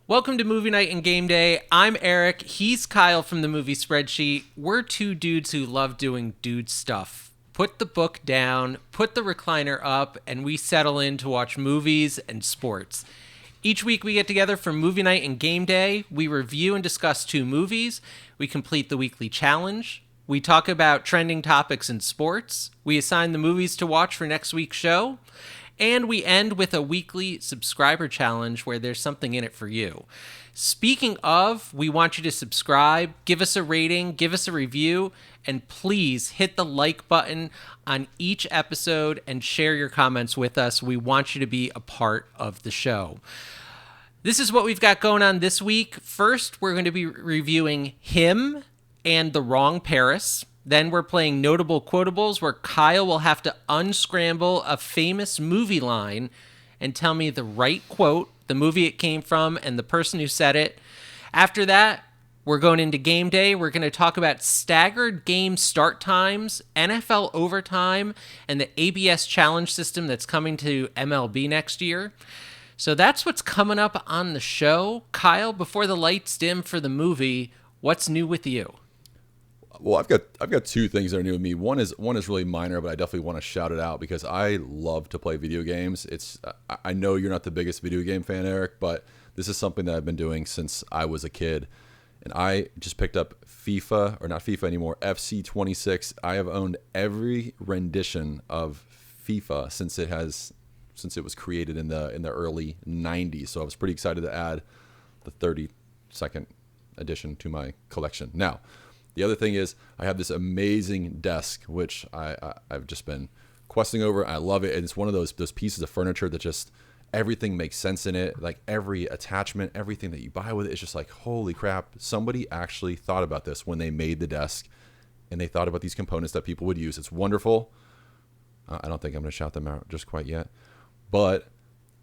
Welcome to Movie Night and Game Day. I'm Eric. He's Kyle from the Movie Spreadsheet. We're two dudes who love doing dude stuff. Put the book down, put the recliner up, and we settle in to watch movies and sports. Each week we get together for Movie Night and Game Day. We review and discuss two movies. We complete the weekly challenge. We talk about trending topics in sports. We assign the movies to watch for next week's show. And we end with a weekly subscriber challenge where there's something in it for you. Speaking of, we want you to subscribe, give us a rating, give us a review, and please hit the like button on each episode and share your comments with us. We want you to be a part of the show. This is what we've got going on this week. First, we're going to be reviewing Him and The Wrong Paris. Then we're playing Notable Quotables, where Kyle will have to unscramble a famous movie line and tell me the right quote, the movie it came from, and the person who said it. After that, we're going into Game Day. We're going to talk about staggered game start times, NFL overtime, and the ABS challenge system that's coming to MLB next year. So that's what's coming up on the show. Kyle, before the lights dim for the movie, what's new with you? Well, I've got two things that are new with me. One is really minor, but I definitely want to shout it out because I love to play video games. I know you're not the biggest video game fan, Eric, but this is something that I've been doing since I was a kid. And I just picked up FIFA, or not FIFA anymore, FC 26. I have owned every rendition of FIFA since it was created in the early 90s. So I was pretty excited to add the 32nd edition to my collection. Now, the other thing is I have this amazing desk, which I've just been questing over. I love it. And it's one of those pieces of furniture that just everything makes sense in it. Like every attachment, everything that you buy with it is just like, holy crap. Somebody actually thought about this when they made the desk and they thought about these components that people would use. It's wonderful. I don't think I'm going to shout them out just quite yet. But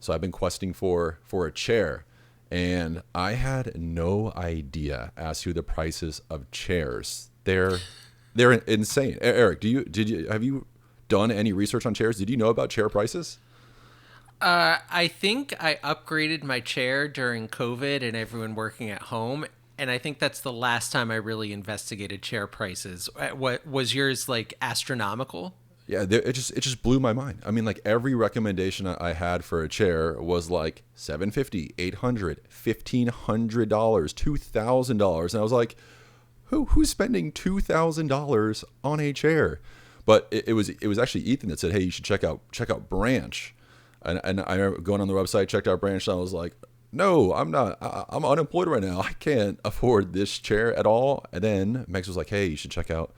so I've been questing for a chair. And I had no idea as to the prices of chairs. They're insane. Eric, have you done any research on chairs? Did you know about chair prices? I think I upgraded my chair during COVID and everyone working at home. And I think that's the last time I really investigated chair prices. What was yours, like, astronomical? Yeah, it just blew my mind. I mean, like every recommendation I had for a chair was like $750, $800, $1,500, $2,000, and I was like, who's spending $2,000 on a chair? But it was actually Ethan that said, hey, you should check out Branch, and I remember going on the website, checked out Branch, and I was like, no, I'm not. I'm unemployed right now. I can't afford this chair at all. And then Megs was like, hey, you should check out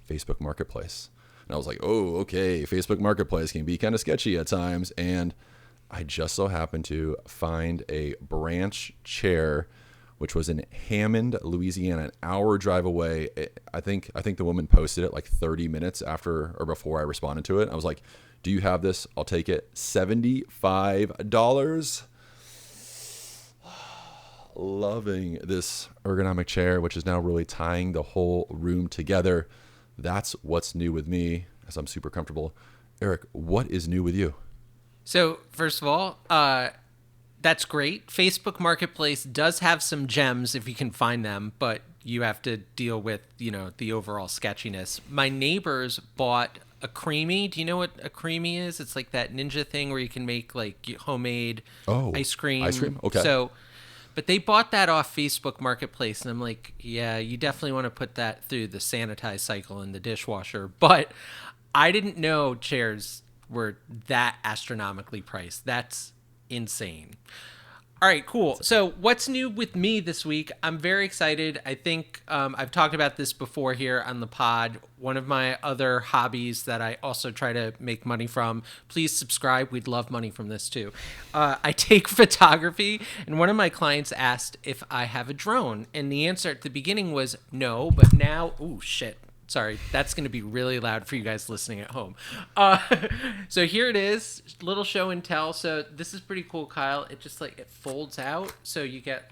Facebook Marketplace. And I was like, oh, okay, Facebook Marketplace can be kind of sketchy at times. And I just so happened to find a Branch chair, which was in Hammond, Louisiana, an hour drive away. I think the woman posted it like 30 minutes after or before I responded to it. I was like, do you have this? I'll take it. $75. Loving this ergonomic chair, which is now really tying the whole room together. That's what's new with me, as I'm super comfortable. Eric, what is new with you? So, first of all, that's great. Facebook Marketplace does have some gems if you can find them, but you have to deal with, the overall sketchiness. My neighbors bought a Creamy. Do you know what a Creamy is? It's like that ninja thing where you can make like homemade ice cream. Ice cream? Okay. But they bought that off Facebook Marketplace, and I'm like, yeah, you definitely want to put that through the sanitize cycle in the dishwasher. But I didn't know chairs were that astronomically priced. That's insane. All right, cool. So what's new with me this week? I'm very excited. I think I've talked about this before here on the pod. One of my other hobbies that I also try to make money from. Please subscribe. We'd love money from this too. I take photography, and one of my clients asked if I have a drone. And the answer at the beginning was no, but now, ooh, shit. Sorry, that's going to be really loud for you guys listening at home. So here it is, little show and tell. So this is pretty cool, Kyle. It just it folds out, so you get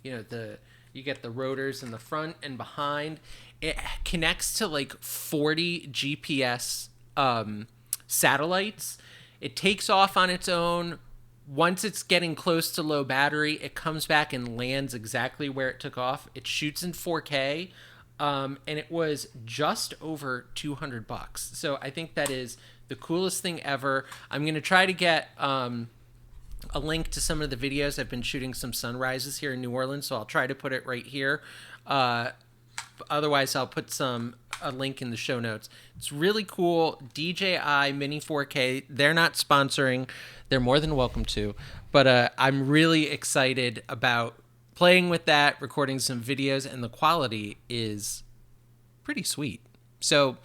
you get the rotors in the front and behind. It connects to 40 GPS satellites. It takes off on its own, once it's getting close to low battery, it comes back and lands exactly where it took off. It shoots in 4K, and it was just over $200. So I think that is the coolest thing ever. I'm gonna try to get a link to some of the videos. I've been shooting some sunrises here in New Orleans, so I'll try to put it right here. Otherwise, I'll put a link in the show notes. It's really cool. DJI Mini 4K. They're not sponsoring. They're more than welcome to. But I'm really excited about playing with that, recording some videos, and the quality is pretty sweet. So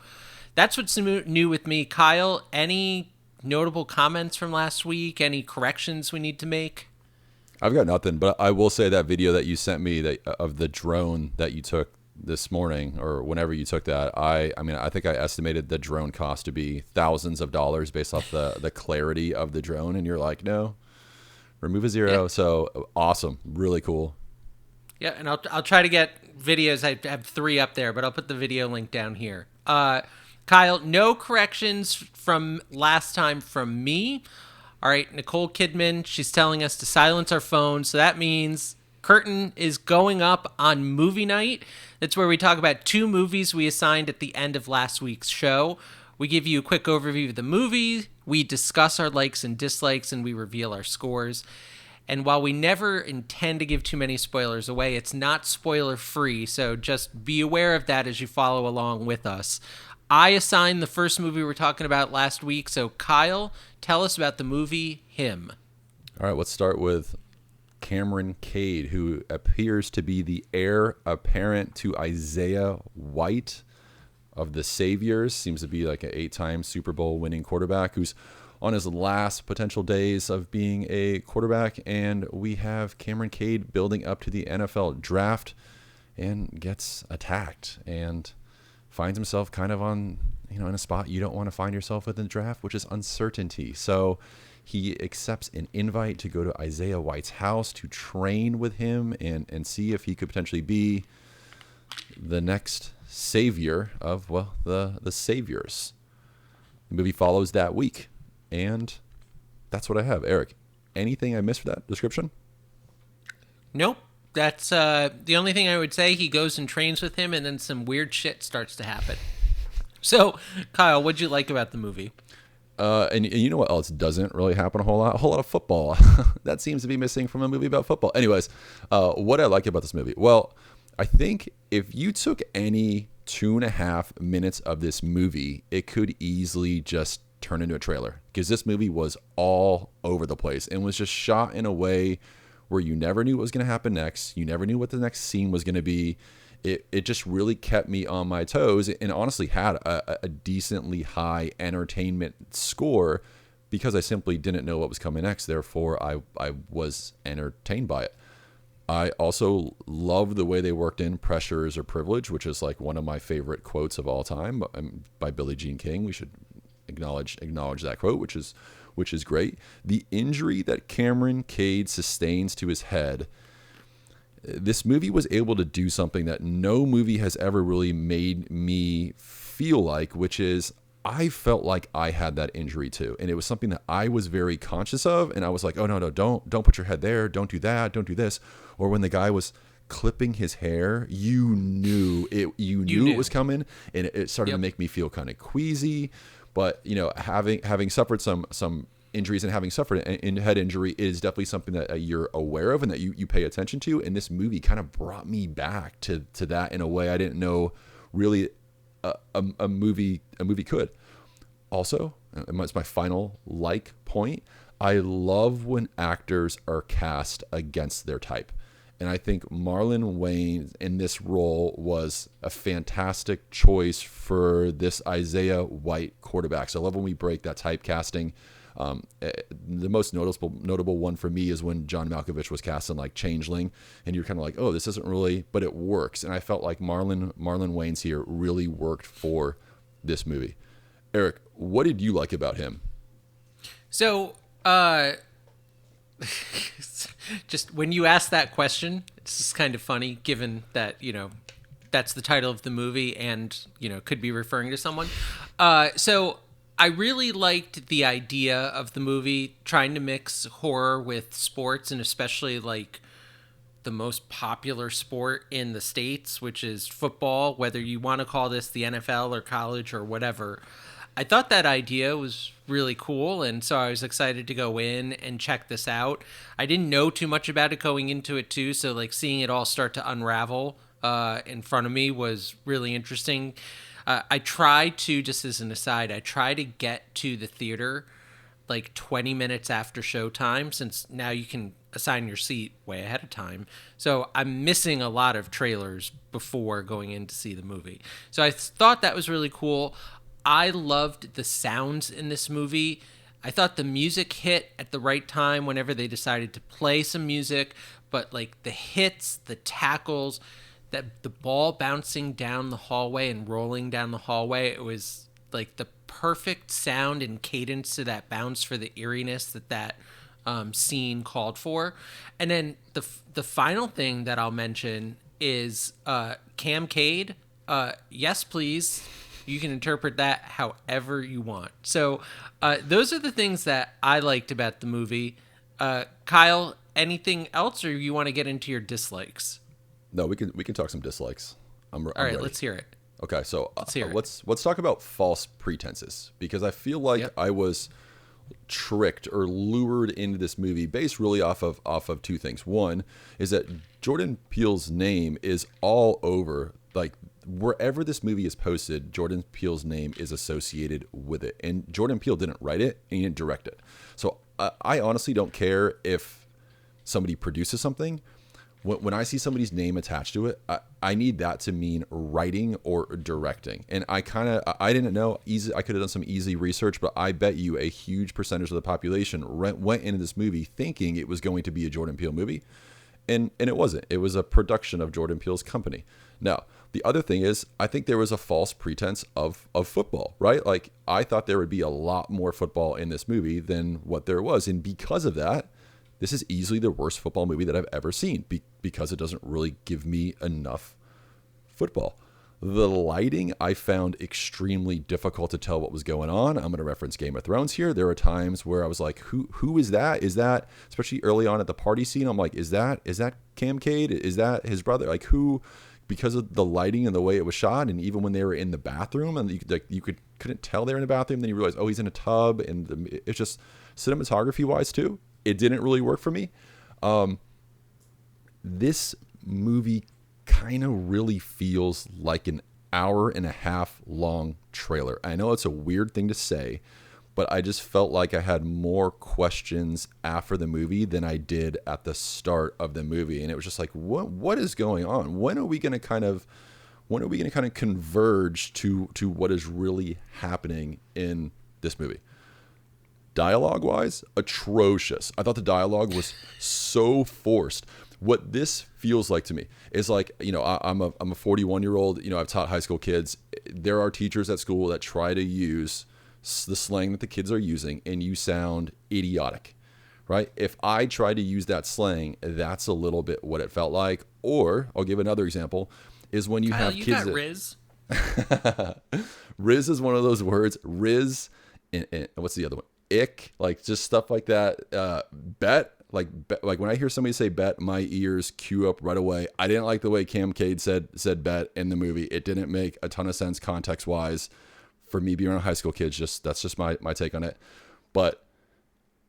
that's what's new with me. Kyle, any notable comments from last week? Any corrections we need to make? I've got nothing, but I will say that video that you sent me of the drone that you took this morning or whenever you took that, I mean, I think I estimated the drone cost to be thousands of dollars based off the clarity of the drone. And you're like, no, remove a zero. Yeah. So awesome. Really cool. Yeah. And I'll try to get videos. I have 3 up there, but I'll put the video link down here. Kyle, no corrections from last time from me. All right, Nicole Kidman, she's telling us to silence our phones. So that means curtain is going up on movie night. That's where we talk about 2 movies we assigned at the end of last week's show. We give you a quick overview of the movie, we discuss our likes and dislikes, and we reveal our scores. And while we never intend to give too many spoilers away, it's not spoiler free, so just be aware of that as you follow along with us. I assigned the first movie we were talking about last week, so Kyle, tell us about the movie Him. All right, let's start with Cameron Cade, who appears to be the heir apparent to Isaiah White of the Saviors. Seems to be like an 8-time Super Bowl winning quarterback who's on his last potential days of being a quarterback. And we have Cameron Cade building up to the NFL draft and gets attacked and finds himself kind of on, in a spot you don't want to find yourself within the draft, which is uncertainty. So he accepts an invite to go to Isaiah White's house to train with him and see if he could potentially be the next savior of, the Saviors. The movie follows that week. And that's what I have. Eric, anything I missed for that description? Nope. That's the only thing I would say. He goes and trains with him, and then some weird shit starts to happen. So, Kyle, what'd you like about the movie? And you know what else doesn't really happen a whole lot? A whole lot of football. That seems to be missing from a movie about football. Anyways, what I like about this movie? Well, I think if you took any 2.5 minutes of this movie, it could easily just turn into a trailer, because this movie was all over the place and was just shot in a way where you never knew what was going to happen next. You never knew what the next scene was going to be. It just really kept me on my toes, and honestly had a decently high entertainment score because I simply didn't know what was coming next. Therefore, I was entertained by it. I also love the way they worked in "Pressure is a Privilege," which is like one of my favorite quotes of all time by Billie Jean King. We should acknowledge that quote, which is great. The injury that Cameron Cade sustains to his head, this movie was able to do something that no movie has ever really made me feel like, which is I felt like I had that injury too. And it was something that I was very conscious of. And I was like, oh, no, don't put your head there. Don't do that. Don't do this. Or when the guy was clipping his hair, you knew it was coming, and it started to make me feel kind of queasy. But, having suffered some injuries and having suffered a head injury is definitely something that you're aware of and that you pay attention to. And this movie kind of brought me back to that in a way I didn't know really a movie could. Also, it's my final point. I love when actors are cast against their type. And I think Marlon Wayans in this role was a fantastic choice for this Isaiah White quarterback. So I love when we break that typecasting. The most notable one for me is when John Malkovich was cast in like Changeling, and you're kind of like, oh, this isn't really, but it works. And I felt like Marlon Wayans here really worked for this movie. Eric, what did you like about him? So, just when you ask that question, it's just kind of funny, given that, that's the title of the movie and, could be referring to someone. So I really liked the idea of the movie trying to mix horror with sports, and especially like the most popular sport in the States, which is football, whether you want to call this the NFL or college or whatever. I thought that idea was really cool, and so I was excited to go in and check this out. I didn't know too much about it going into it, too, so like seeing it all start to unravel in front of me was really interesting. I try to, just as an aside, I try to get to the theater like 20 minutes after showtime, since now you can assign your seat way ahead of time. So I'm missing a lot of trailers before going in to see the movie. So I thought that was really cool. I loved the sounds in this movie. I thought the music hit at the right time whenever they decided to play some music, but like the hits, the tackles, that the ball bouncing down the hallway and rolling down the hallway, it was like the perfect sound and cadence to that bounce for the eeriness that scene called for. And then the final thing that I'll mention is Cam Cade. Yes, please. You can interpret that however you want. So those are the things that I liked about the movie. Kyle, anything else, or you want to get into your dislikes? No, we can talk some dislikes. I'm All right, ready. let's hear it. Okay, so hear it. let's talk about false pretenses, because I feel like Yep. I was tricked or lured into this movie based really off of two things. One is that Jordan Peele's name is all over, like wherever this movie is posted, Jordan Peele's name is associated with it. And Jordan Peele didn't write it and he didn't direct it. So I honestly don't care if somebody produces something. When I see somebody's name attached to it, I need that to mean writing or directing. And I didn't know. I could have done some easy research, but I bet you a huge percentage of the population went into this movie thinking it was going to be a Jordan Peele movie. And it wasn't. It was a production of Jordan Peele's company. Now, the other thing is, I think there was a false pretense of football, right? Like, I thought there would be a lot more football in this movie than what there was. And because of that, this is easily the worst football movie that I've ever seen because it doesn't really give me enough football. The lighting I found extremely difficult to tell what was going on. I'm going to reference Game of Thrones here. There are times where I was like, who is that? Is that, especially early on at the party scene, I'm like, is that Cam Cade? Is that his brother? Like, who? Because of the lighting and the way it was shot, and even when they were in the bathroom, and you couldn't tell they were in the bathroom, then you realize, oh, he's in a tub, and it's just cinematography wise too. It didn't really work for me. This movie kind of really feels like an hour and a half long trailer. I know it's a weird thing to say, but I just felt like I had more questions after the movie than I did at the start of the movie. And it was just like, what is going on? When are we going to kind of converge to what is really happening in this movie? Dialogue wise, atrocious. I thought the dialogue was so forced. What this feels like to me is like, I'm a 41-year-old, I've taught high school kids. There are teachers at school that try to use the slang that the kids are using, and you sound idiotic, right? If I try to use that slang, that's a little bit what it felt like. Or I'll give another example is when you Kyle, have you kids. got Riz. Riz is one of those words. Riz and what's the other one? Ick, like just stuff like that. Bet, like when I hear somebody say bet, my ears cue up right away. I didn't like the way Cam Cade said bet in the movie. It didn't make a ton of sense context wise for me being around high school kids. That's just my take on it. But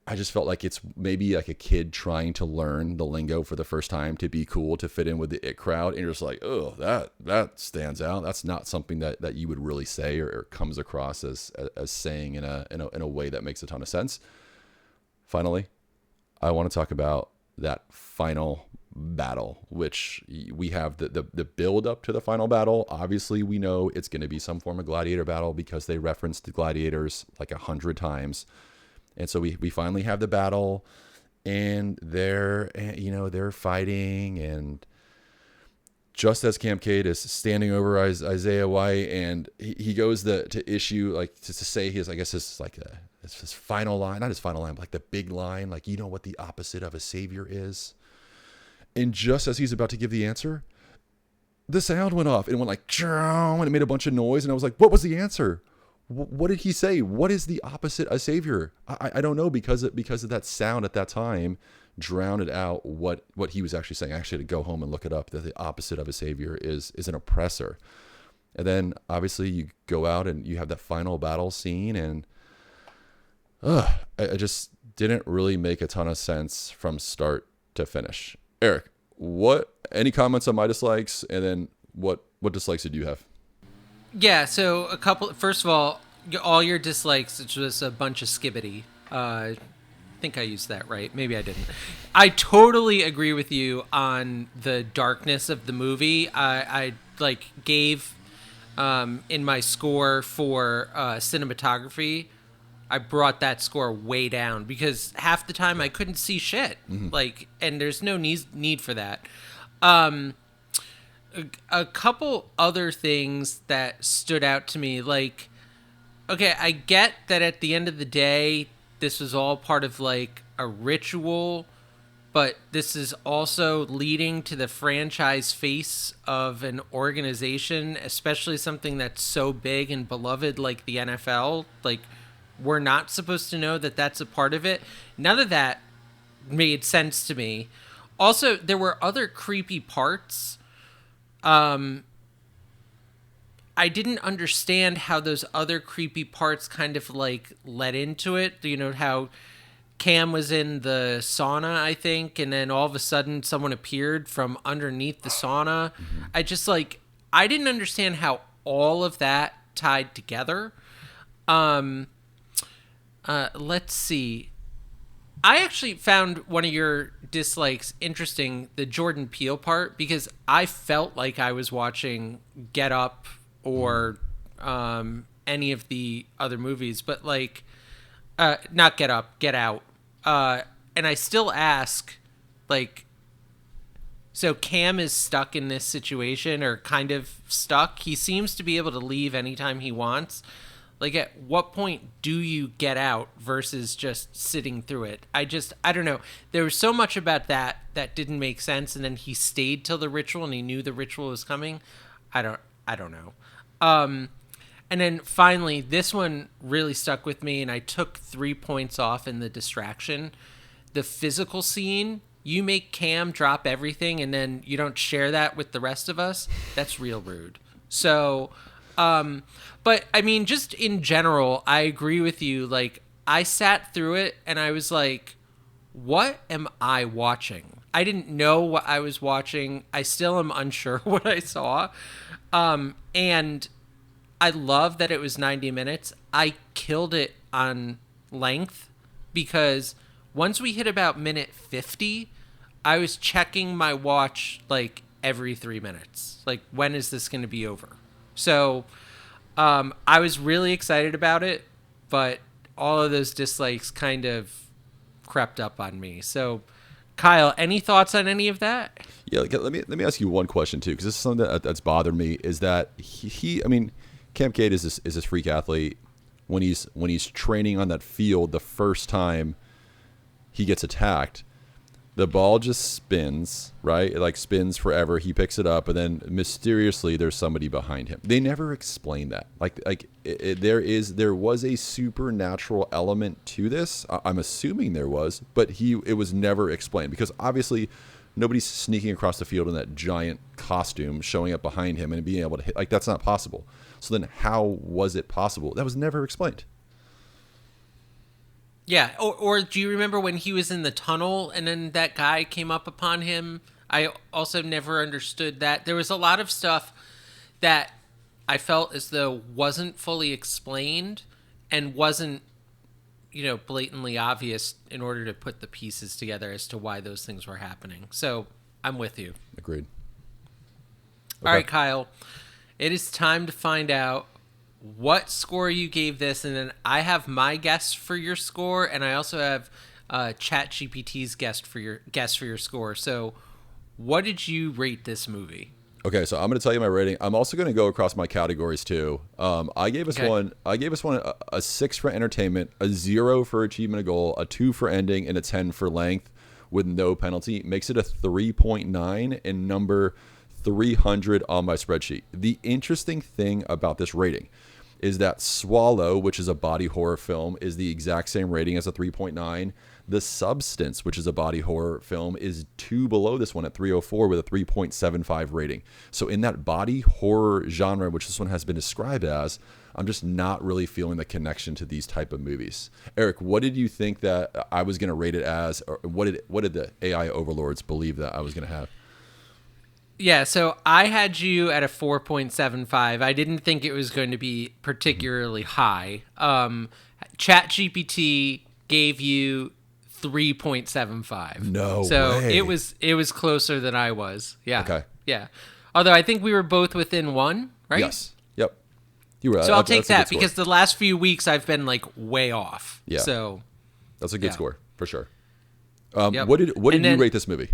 I just felt like it's maybe like a kid trying to learn the lingo for the first time to be cool, to fit in with the it crowd. And you're just like, oh, that stands out. That's not something that you would really say or comes across as saying in a way that makes a ton of sense. Finally, I want to talk about that final battle, which we have the build up to the final battle. Obviously, we know it's going to be some form of gladiator battle because they referenced the gladiators like 100 times. And so we finally have the battle, and they're fighting, and just as Cam Cade is standing over Isaiah White, and he goes to issue, like to say his, I guess his like his final line, not his final line, but like the big line, like, you know what the opposite of a savior is. And just as he's about to give the answer, the sound went off. It went like, and it made a bunch of noise, and I was like, what was the answer? What did he say? What is the opposite of savior? I don't know, because of that sound at that time drowned out what he was actually saying. I actually had to go home and look it up, that the opposite of a savior is an oppressor. And then obviously you go out and you have that final battle scene, and I just didn't really make a ton of sense from start to finish. Eric, any comments on my dislikes, and then what dislikes did you have? Yeah, so a couple. First of all your dislikes, it's just a bunch of skibbity. I think I used that right. Maybe I didn't. I totally agree with you on the darkness of the movie. I like gave in my score for cinematography. I brought that score way down because half the time I couldn't see shit. Like, and there's no need for that. A couple other things that stood out to me, like, okay, I get that at the end of the day, this was all part of like a ritual, but this is also leading to the franchise face of an organization, especially something that's so big and beloved like the NFL. Like, we're not supposed to know that that's a part of it. None of that made sense to me. Also, there were other creepy parts. I didn't understand how those other creepy parts kind of like led into it. You know, how Cam was in the sauna, I think, and then all of a sudden someone appeared from underneath the sauna. I just like, I didn't understand how all of that tied together. Let's see. I actually found one of your dislikes interesting, the Jordan Peele part, because I felt like I was watching Get Up or any of the other movies, but like, not Get Up, Get Out. And I still ask, like, so Cam is stuck in this situation, or kind of stuck. He seems to be able to leave anytime he wants. Like, at what point do you get out versus just sitting through it? I don't know. There was so much about that didn't make sense, and then he stayed till the ritual, and he knew the ritual was coming. I don't know. And then finally, this one really stuck with me, and I took 3 points off in the distraction. The physical scene, you make Cam drop everything, and then you don't share that with the rest of us. That's real rude. So... but I mean, just in general, I agree with you. Like, I sat through it and I was like, what am I watching? I didn't know what I was watching. I still am unsure what I saw. And I love that it was 90 minutes. I killed it on length because once we hit about minute 50, I was checking my watch like every 3 minutes. Like, when is this going to be over? So I was really excited about it, but all of those dislikes kind of crept up on me. So, Kyle, any thoughts on any of that? Yeah, let me ask you one question too, because this is something that's bothered me. Is that I mean, Camp Cade is this freak athlete. When he's training on that field, the first time he gets attacked, the ball just spins, right? It like spins forever. He picks it up, and then mysteriously there's somebody behind him. They never explain that. There was a supernatural element to this. I'm assuming there was, but it was never explained, because obviously nobody's sneaking across the field in that giant costume, showing up behind him and being able to hit. Like, that's not possible. So then how was it possible? That was never explained. Yeah, or do you remember when he was in the tunnel and then that guy came up upon him? I also never understood that. There was a lot of stuff that I felt as though wasn't fully explained and wasn't, blatantly obvious in order to put the pieces together as to why those things were happening. So I'm with you. Agreed. Okay. All right, Kyle, it is time to find out what score you gave this, and then I have my guess for your score, and I also have ChatGPT's guess for your score. So, what did you rate this movie? Okay, so I'm going to tell you my rating. I'm also going to go across my categories too. I gave us one a 6 for entertainment, a 0 for achievement of goal, a 2 for ending, and a 10 for length with no penalty. Makes it a 3.9 and number 300 on my spreadsheet. The interesting thing about this rating is that Swallow, which is a body horror film, is the exact same rating as a 3.9. The Substance, which is a body horror film, is 2 below this one at 304 with a 3.75 rating. So in that body horror genre, which this one has been described as, I'm just not really feeling the connection to these type of movies. Eric, what did you think that I was going to rate it as, or what did the AI overlords believe that I was going to have? Yeah, so I had you at a 4.75. I didn't think it was going to be particularly high. ChatGPT gave you 3.75. No so way. it was closer than I was. Yeah. Okay. Yeah. Although I think we were both within one, right? Yes. Yep. You were. So I'll take that because the last few weeks I've been like way off. Yeah. So that's a good score for sure. Yep. What did you rate this movie?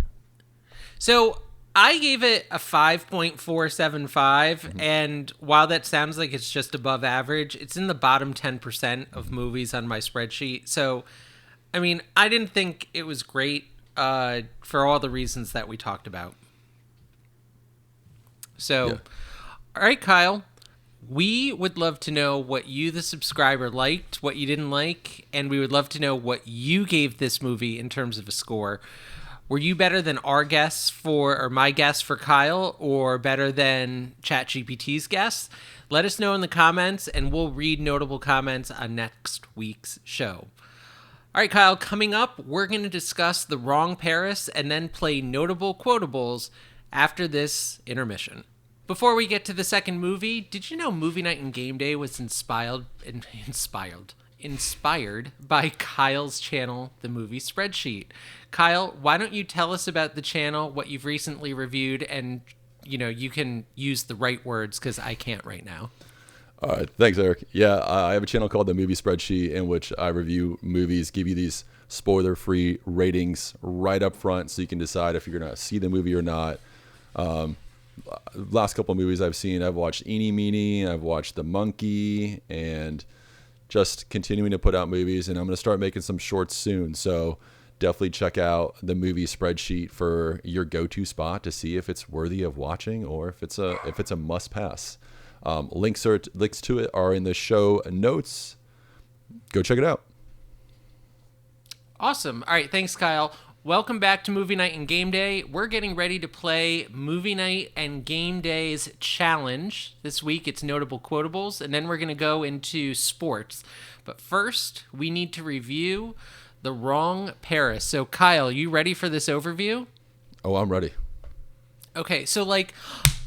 So I gave it a 5.475, and while that sounds like it's just above average, it's in the bottom 10% of movies on my spreadsheet. So, I mean, I didn't think it was great for all the reasons that we talked about. So, All right, Kyle, we would love to know what you, the subscriber, liked, what you didn't like, and we would love to know what you gave this movie in terms of a score. Were you better than our guess or my guess for Kyle, or better than ChatGPT's guess? Let us know in the comments, and we'll read notable comments on next week's show. All right, Kyle, coming up, we're going to discuss The Wrong Paris and then play notable quotables after this intermission. Before we get to the second movie, did you know Movie Night and Game Day was inspired by Kyle's channel, The Movie Spreadsheet? Kyle, why don't you tell us about the channel, what you've recently reviewed, and you can use the right words because I can't right now. All right, thanks, Eric. Yeah, I have a channel called The Movie Spreadsheet in which I review movies, give you these spoiler-free ratings right up front so you can decide if you're going to see the movie or not. Last couple of movies I've seen, I've watched Eeny Meeny, I've watched The Monkey, and just continuing to put out movies, and I'm going to start making some shorts soon. So definitely check out The Movie Spreadsheet for your go-to spot to see if it's worthy of watching or if it's a must-pass. Links to it are in the show notes. Go check it out. Awesome. All right, thanks, Kyle. Welcome back to Movie Night and Game Day. We're getting ready to play Movie Night and Game Day's challenge. This week it's notable quotables, and then we're going to go into sports. But first, we need to review The Wrong Paris. So, Kyle, you ready for this overview? Oh, I'm ready. Okay, so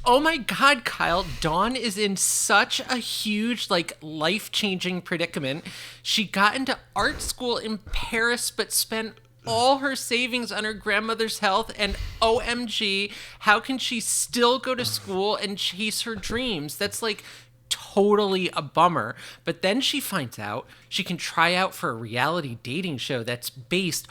oh my God, Kyle, Dawn is in such a huge, life-changing predicament. She got into art school in Paris, but spent all her savings on her grandmother's health, and OMG, how can she still go to school and chase her dreams? That's totally a bummer. But then she finds out she can try out for a reality dating show that's based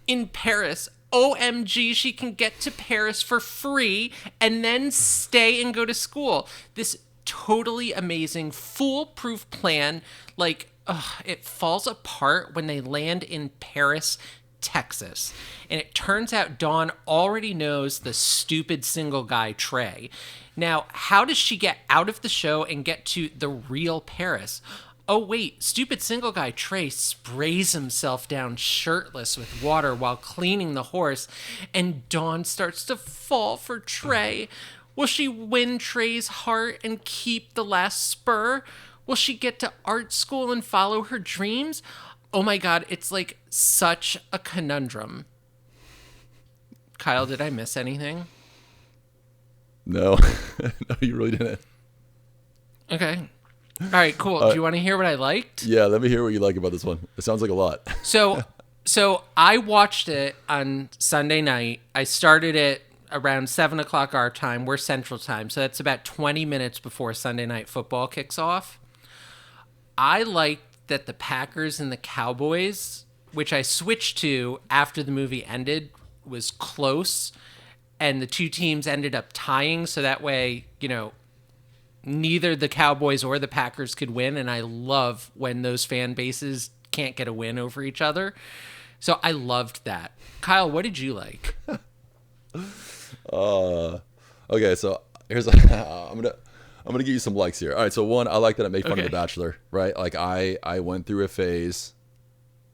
in Paris. OMG, she can get to Paris for free and then stay and go to school. This totally amazing, foolproof plan, it falls apart when they land in Paris, Texas. And it turns out Dawn already knows the stupid single guy, Trey. Now, how does she get out of the show and get to the real Paris? Oh, wait, stupid single guy Trey sprays himself down shirtless with water while cleaning the horse, and Dawn starts to fall for Trey. Will she win Trey's heart and keep the last spur? Will she get to art school and follow her dreams? Oh my God, it's such a conundrum. Kyle, did I miss anything? No, no, you really didn't. Okay. All right, cool. Do you want to hear what I liked? Yeah, let me hear what you like about this one. It sounds like a lot. So I watched it on Sunday night. I started it around 7 o'clock our time. We're Central Time, so that's about 20 minutes before Sunday Night Football kicks off. I liked that the Packers and the Cowboys, which I switched to after the movie ended, was close, and the two teams ended up tying, so that way, neither the Cowboys or the Packers could win, and I love when those fan bases can't get a win over each other. So I loved that. Kyle, what did you like? Okay, so here's I'm gonna give you some likes here. All right, so one, I like that it made fun of Okay. The Bachelor, right? Like I went through a phase,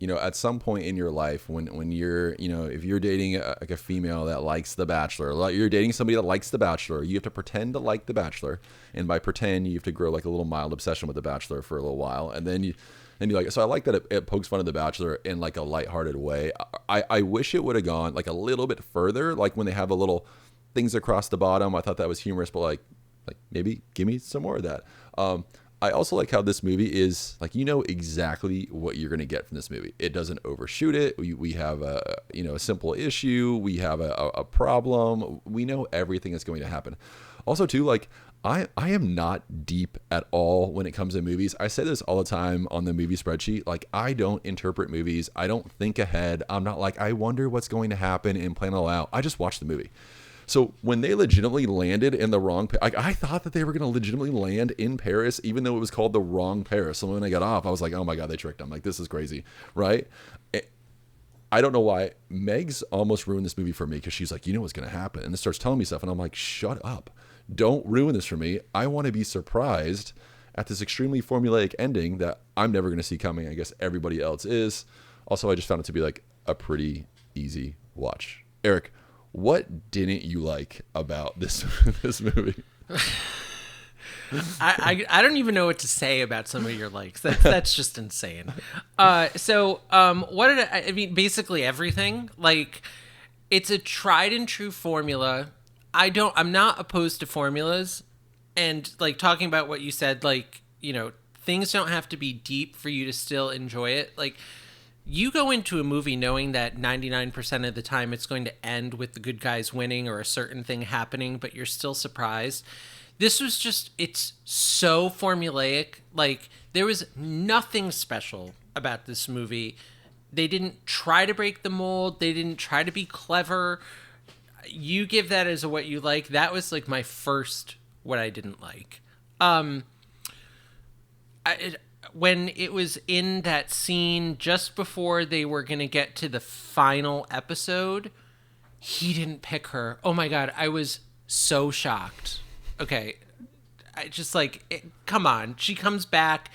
at some point in your life when you're, if you're dating like a female that likes The Bachelor, like you're dating somebody that likes The Bachelor, you have to pretend to like The Bachelor, and by pretend, you have to grow like a little mild obsession with The Bachelor for a little while, and then you like. So I like that it pokes fun of The Bachelor in like a lighthearted way. I wish it would have gone like a little bit further, like when they have the little things across the bottom. I thought that was humorous, but like maybe give me some more of that. I also like how this movie is like, exactly what you're going to get from this movie. It doesn't overshoot it. We have a simple issue. We have a problem. We know everything that's going to happen. Also too, like I am not deep at all when it comes to movies. I say this all the time on the movie spreadsheet. Like I don't interpret movies. I don't think ahead. I'm not like, I wonder what's going to happen and plan it all out. I just watch the movie. So when they legitimately landed in the wrong, I thought that they were going to legitimately land in Paris, even though it was called the wrong Paris. So when I got off, I was like, oh my God, they tricked them. Like, this is crazy, right? I don't know why. Meg's almost ruined this movie for me because she's like, you know what's going to happen. And it starts telling me stuff. And I'm like, shut up. Don't ruin this for me. I want to be surprised at this extremely formulaic ending that I'm never going to see coming. I guess everybody else is. Also, I just found it to be like a pretty easy watch. Eric, what didn't you like about this movie? I don't even know what to say about some of your likes. That's just insane. What did I mean? Basically everything. Like, it's a tried and true formula. I'm not opposed to formulas, and like talking about what you said, like, things don't have to be deep for you to still enjoy it. Like, you go into a movie knowing that 99% of the time it's going to end with the good guys winning or a certain thing happening, but you're still surprised. This was just, it's so formulaic. Like, there was nothing special about this movie. They didn't try to break the mold. They didn't try to be clever. You give that as what you like. That was like my first, what I didn't like. When it was in that scene just before they were going to get to the final episode, he didn't pick her. Oh my God, I was so shocked. Okay, I just like, come on. She comes back,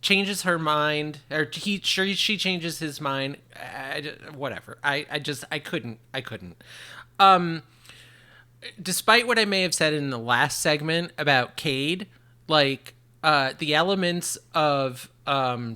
changes her mind, or she changes his mind. Whatever. I couldn't. Despite what I may have said in the last segment about Cade, like, the elements of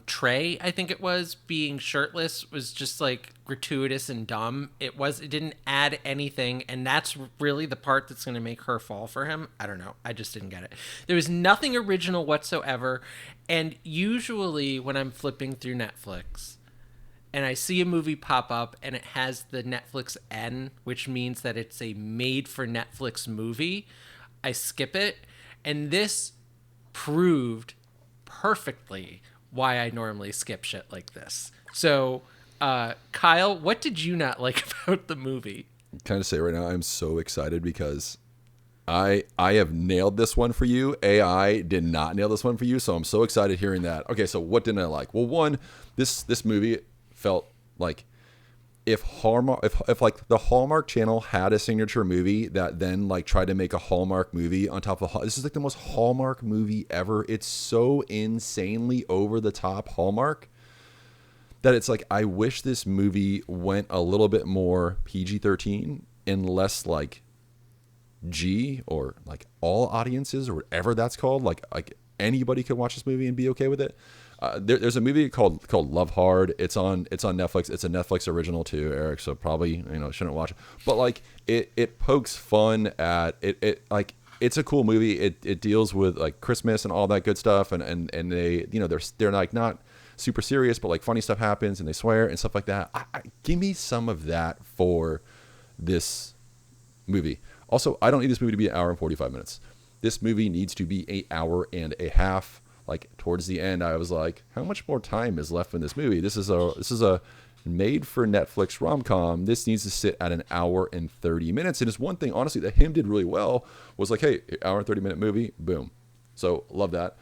Trey, I think it was, being shirtless was just like gratuitous and dumb. It didn't add anything, and that's really the part that's going to make her fall for him. I don't know. I just didn't get it. There was nothing original whatsoever. And usually when I'm flipping through Netflix and I see a movie pop up and it has the Netflix N, which means that it's a made for Netflix movie, I skip it. And this proved perfectly why I normally skip shit like this. So, Kyle, what did you not like about the movie? Kind of say right now, I'm so excited because I have nailed this one for you. AI did not nail this one for you, so I'm so excited hearing that. Okay, so what didn't I like? Well, one, this movie felt like if like the Hallmark Channel had a signature movie that then like tried to make a Hallmark movie on top of this is like the most Hallmark movie ever. It's so insanely over the top Hallmark that it's like, I wish this movie went a little bit more PG-13 and less like G, or like all audiences, or whatever that's called. Like anybody could watch this movie and be okay with it. There's a movie called Love Hard. It's on Netflix. It's a Netflix original too, Eric. So probably shouldn't watch it. But like it pokes fun at it. It like, it's a cool movie. It deals with like Christmas and all that good stuff. And they they're like not super serious, but like funny stuff happens and they swear and stuff like that. Give me some of that for this movie. Also, I don't need this movie to be an hour and 45 minutes. This movie needs to be an hour and a half. Like towards the end, I was like, how much more time is left in this movie? This is a made for Netflix rom-com. This needs to sit at an hour and 30 minutes. And it's one thing, honestly, that him did really well was like, hey, hour and 30 minute movie, boom. So love that.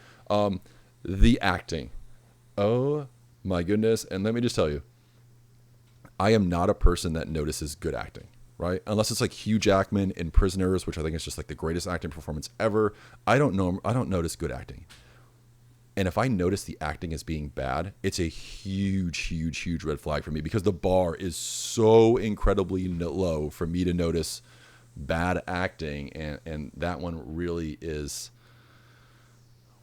The acting. Oh my goodness. And let me just tell you, I am not a person that notices good acting. right? Unless it's like Hugh Jackman in Prisoners, which I think is just like the greatest acting performance ever. I don't know. I don't notice good acting. And if I notice the acting as being bad, it's a huge, huge, huge red flag for me because the bar is so incredibly low for me to notice bad acting. And that one really is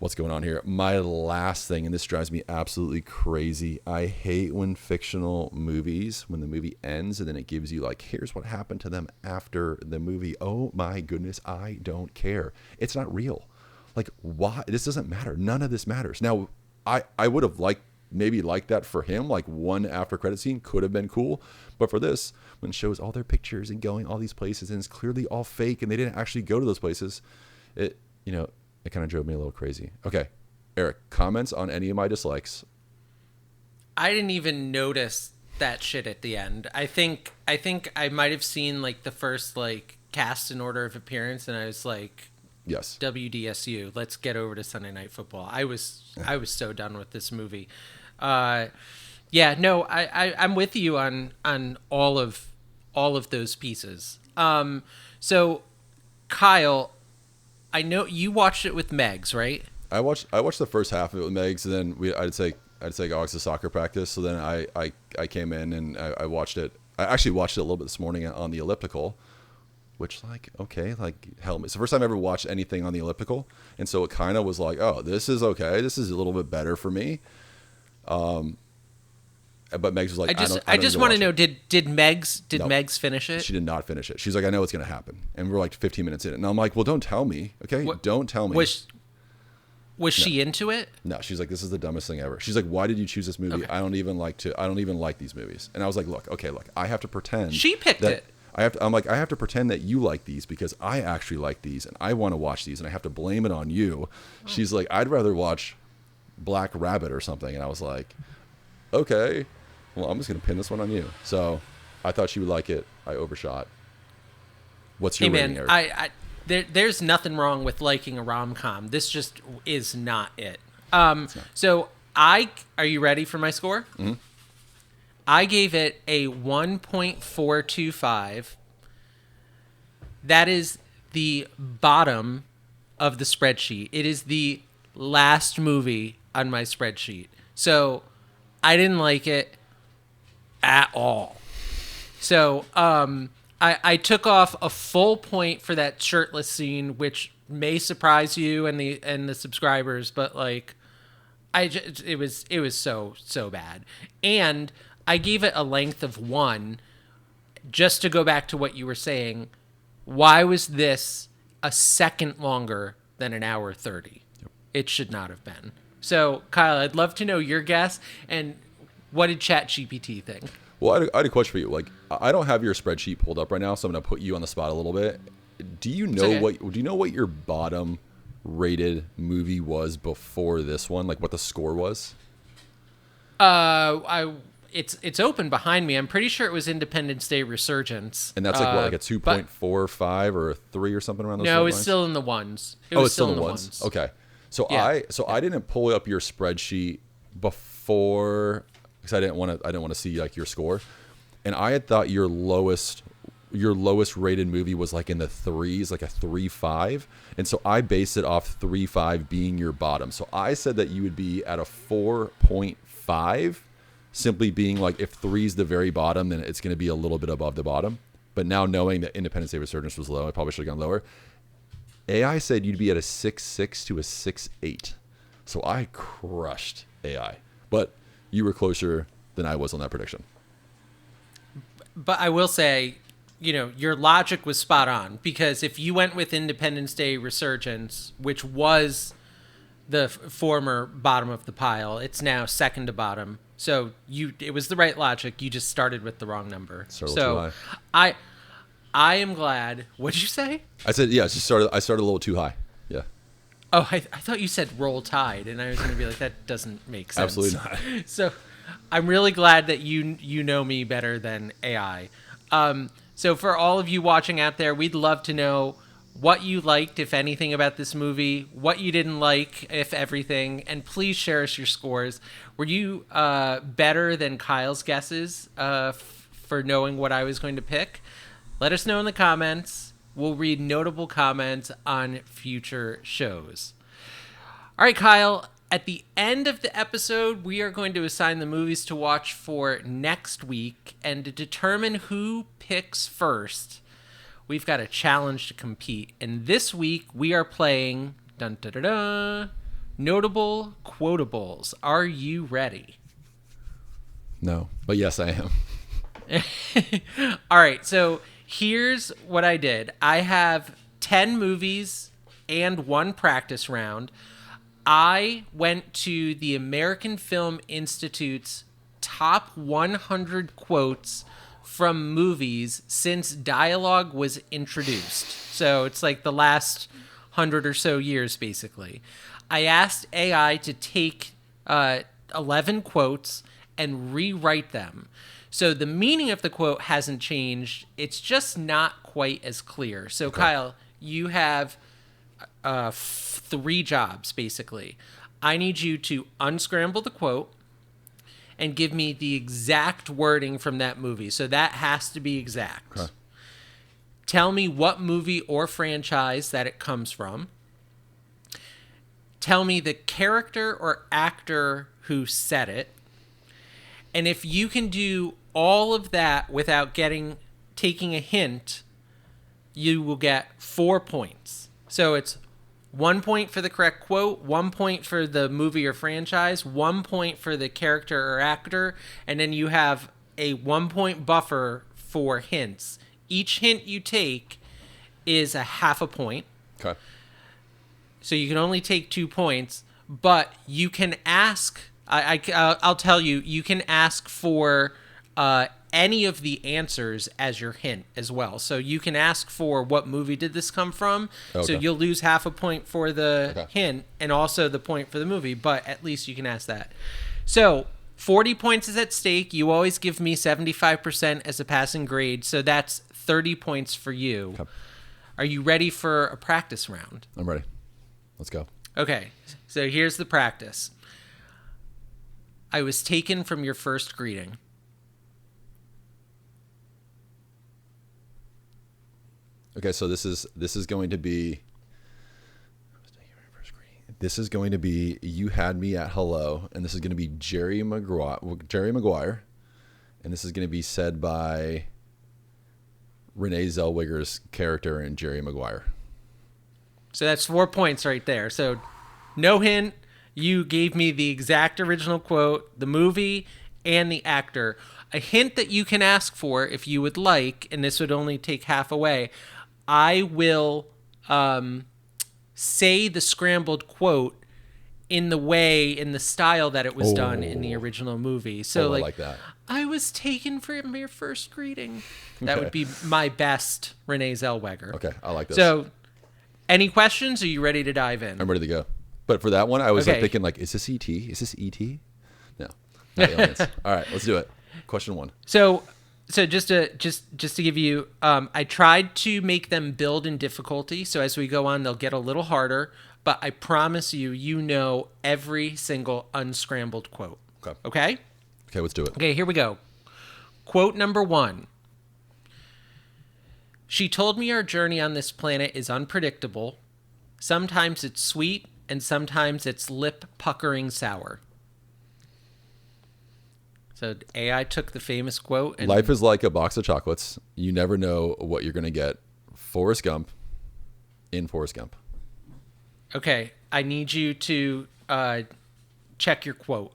what's going on here. My last thing, and this drives me absolutely crazy. I hate when fictional movies, when the movie ends and then it gives you like, here's what happened to them after the movie. Oh my goodness, I don't care. It's not real. Like, why? This doesn't matter. None of this matters. Now, I would have maybe liked that for him. Like one after credit scene could have been cool. But for this, when it shows all their pictures and going all these places and it's clearly all fake and they didn't actually go to those places, it kind of drove me a little crazy. Okay, Eric, comments on any of my dislikes? I didn't even notice that shit at the end. I think I might have seen like the first like cast in order of appearance, and I was like, yes, WDSU, let's get over to Sunday Night Football. I was so done with this movie. Yeah, no, I'm with you on all of those pieces. So Kyle, I know you watched it with Megs, right? I watched the first half of it with Megs, and then I'd take Alex to soccer practice. So then I came in and I watched it. I actually watched it a little bit this morning on the elliptical, which like, okay, like hell, it's the first time I ever watched anything on the elliptical. And so it kind of was like, oh, this is okay. This is a little bit better for me. But Megs was like, I just want to know, did Megs finish it? She did not finish it. She's like, I know what's going to happen. And we're like 15 minutes in. And I'm like, well, don't tell me. Okay. Don't tell me. Was she into it? No, she's like, this is the dumbest thing ever. She's like, why did you choose this movie? Okay. I don't even like these movies. And I was like, look, I have to pretend. She picked it. I have to pretend that you like these because I actually like these and I want to watch these and I have to blame it on you. Oh. She's like, I'd rather watch Black Rabbit or something. And I was like, okay, well, I'm just going to pin this one on you. So I thought she would like it. I overshot. What's your rating, Eric? There's nothing wrong with liking a rom-com. This just is not it. So are you ready for my score? Mm-hmm. I gave it a 1.425. That is the bottom of the spreadsheet. It is the last movie on my spreadsheet. So I didn't like it at all. So I took off a full point for that shirtless scene, which may surprise you and the subscribers, but like it was so bad. And I gave it a length of 1, just to go back to what you were saying. Why was this a second longer than an hour 30? Yep. It should not have been. So, Kyle, I'd love to know your guess, and what did ChatGPT think? Well, I had a question for you. Like, I don't have your spreadsheet pulled up right now, so I'm going to put you on the spot a little bit. Do you know what your bottom rated movie was before this one? Like, what the score was? It's open behind me. I'm pretty sure it was Independence Day Resurgence. And that's like a 2.45 or a 3 or something around those lines? No, it's still in the ones. It's still in the ones? Okay. So yeah. I didn't pull up your spreadsheet before because I didn't want to see like your score. And I had thought your lowest rated movie was like in the 3s, like a 3.5. And so I based it off 3.5 being your bottom. So I said that you would be at a 4.5. Simply being like, if 3's the very bottom, then it's going to be a little bit above the bottom. But now knowing that Independence Day Resurgence was low, I probably should have gone lower. AI said you'd be at a 6.6 to a 6.8. So I crushed AI. But you were closer than I was on that prediction. But I will say, your logic was spot on. Because if you went with Independence Day Resurgence, which was the former bottom of the pile, it's now second to bottom. So it was the right logic. You just started with the wrong number. So I am glad. What'd you say? I said I started a little too high. Yeah. Oh, I thought you said Roll Tide, and I was going to be like, that doesn't make sense. Absolutely not. So I'm really glad that you know me better than AI. So for all of you watching out there, we'd love to know what you liked, if anything, about this movie, what you didn't like, if everything, and please share us your scores. Were you better than Kyle's guesses for knowing what I was going to pick? Let us know in the comments. We'll read notable comments on future shows. All right, Kyle, at the end of the episode, we are going to assign the movies to watch for next week. And to determine who picks first, we've got a challenge to compete. And this week, we are playing dun, dun, dun, dun, Notable Quotables. Are you ready? No, but yes, I am. All right, so here's what I did. I have 10 movies and one practice round. I went to the American Film Institute's top 100 quotes from movies since dialogue was introduced. So it's like the last 100 or so years, basically. I asked AI to take 11 quotes and rewrite them. So the meaning of the quote hasn't changed. It's just not quite as clear. So, okay. Kyle, you have 3 jobs, basically. I need you to unscramble the quote and give me the exact wording from that movie. So that has to be exact. Okay. Tell me what movie or franchise that it comes from. Tell me the character or actor who said it. And if you can do all of that without taking a hint, you will get 4 points. So it's 1 point for the correct quote, 1 point for the movie or franchise, 1 point for the character or actor, and then you have a 1 point buffer for hints. Each hint you take is a half a point. Okay. So you can only take 2 points, but you can ask. I'll tell you. You can ask for any of the answers as your hint as well. So you can ask for what movie did this come from. Okay. So you'll lose half a point for the hint and also the point for the movie, but at least you can ask that. So 40 points is at stake. You always give me 75% as a passing grade, so that's 30 points for you. Okay. Are you ready for a practice round? I'm ready. Let's go. Okay, so here's the practice. I was taken from your first greeting. Okay, so this is going to be You Had Me at Hello, and this is going to be Jerry Maguire, and this is going to be said by Renee Zellweger's character in Jerry Maguire. So that's 4 points right there. So no hint. You gave me the exact original quote, the movie, and the actor. A hint that you can ask for if you would like, and this would only take half away. I will say the scrambled quote in the style that it was done in the original movie. So I like that. I was taken from your first greeting. That would be my best Renee Zellweger. Okay, I like this. So any questions? Are you ready to dive in? I'm ready to go. But for that one, I was thinking, is this E.T.? Is this E.T.? No. Not aliens. All right, let's do it. Question 1. So just to give you, I tried to make them build in difficulty. So as we go on, they'll get a little harder. But I promise you know every single unscrambled quote. Okay. Okay? Okay, let's do it. Okay, here we go. Quote number 1. She told me our journey on this planet is unpredictable. Sometimes it's sweet, and sometimes it's lip-puckering sour. So AI took the famous quote. And Life is like a box of chocolates. You never know what you're going to get. Forrest Gump in Forrest Gump. Okay, I need you to check your quote.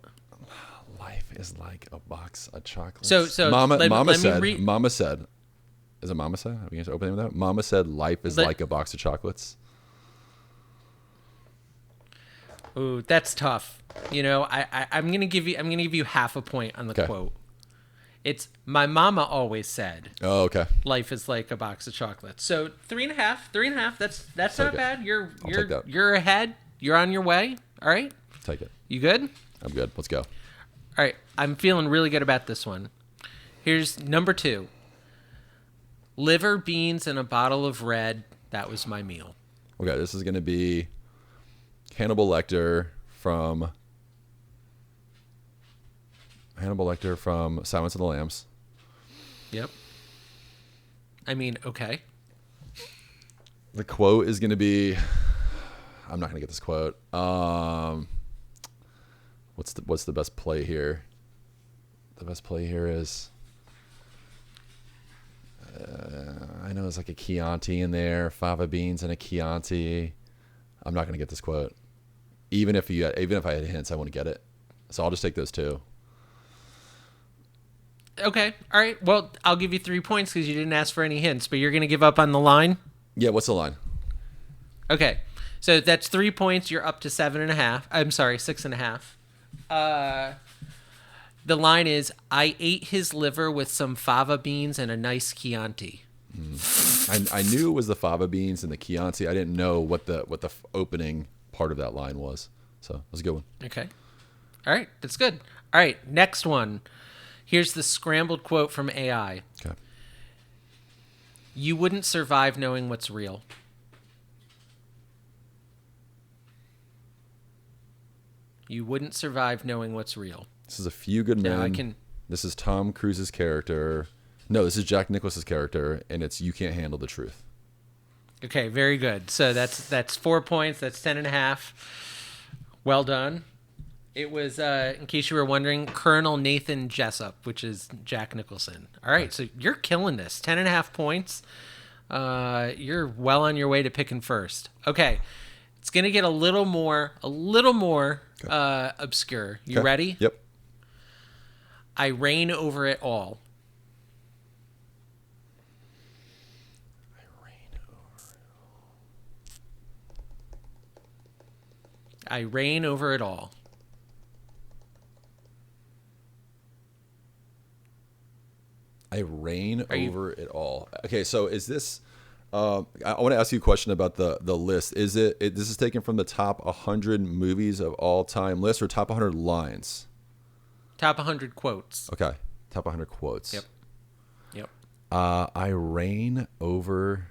Life is like a box of chocolates. So Mama said. Is it Mama said? Are we going to open it with that? Mama said life is like a box of chocolates. Ooh, that's tough. You know, I'm gonna give you half a point on the quote. It's my mama always said. Oh, okay. Life is like a box of chocolates. So 3.5. That's not bad. You're ahead. You're on your way. All right. Take it. You good? I'm good. Let's go. All right. I'm feeling really good about this one. Here's number 2. Liver, beans, and a bottle of red. That was my meal. Okay, this is gonna be Hannibal Lecter from Silence of the Lambs. Yep. I mean, okay. The quote is going to be, I'm not going to get this quote. What's the best play here? The best play here is, I know there's like a Chianti in there, fava beans and a Chianti. I'm not going to get this quote. Even if I had hints, I wouldn't get it. So I'll just take those two. Okay. All right. Well, I'll give you 3 points because you didn't ask for any hints, but you're going to give up on the line? Yeah, what's the line? Okay. So that's 3 points. You're up to 7.5. I'm sorry, 6.5. The line is, I ate his liver with some fava beans and a nice Chianti. I knew it was the fava beans and the Chianti. I didn't know what the opening part of that line was. So that was a good one. Okay. All right. That's good. All right. Next one. Here's the scrambled quote from AI. Okay. You wouldn't survive knowing what's real. You wouldn't survive knowing what's real. This is A Few Good Men. Now I can... This is Tom Cruise's character. No, this is Jack Nicklaus's character, and it's You Can't Handle the Truth. Okay, very good. So that's 4 points. That's 10.5. Well done. It was, in case you were wondering, Colonel Nathan Jessup, which is Jack Nicholson. All right, so you're killing this. 10.5 points. You're well on your way to picking first. Okay, it's gonna get a little more obscure. You ready? Yep. I reign over it all. I reign over it all. I reign over it all. Okay, so is this? I want to ask you a question about the list. Is this is taken from the top 100 movies of all time list or top 100 lines? Top 100 quotes. Okay, top 100 quotes. Yep. I reign over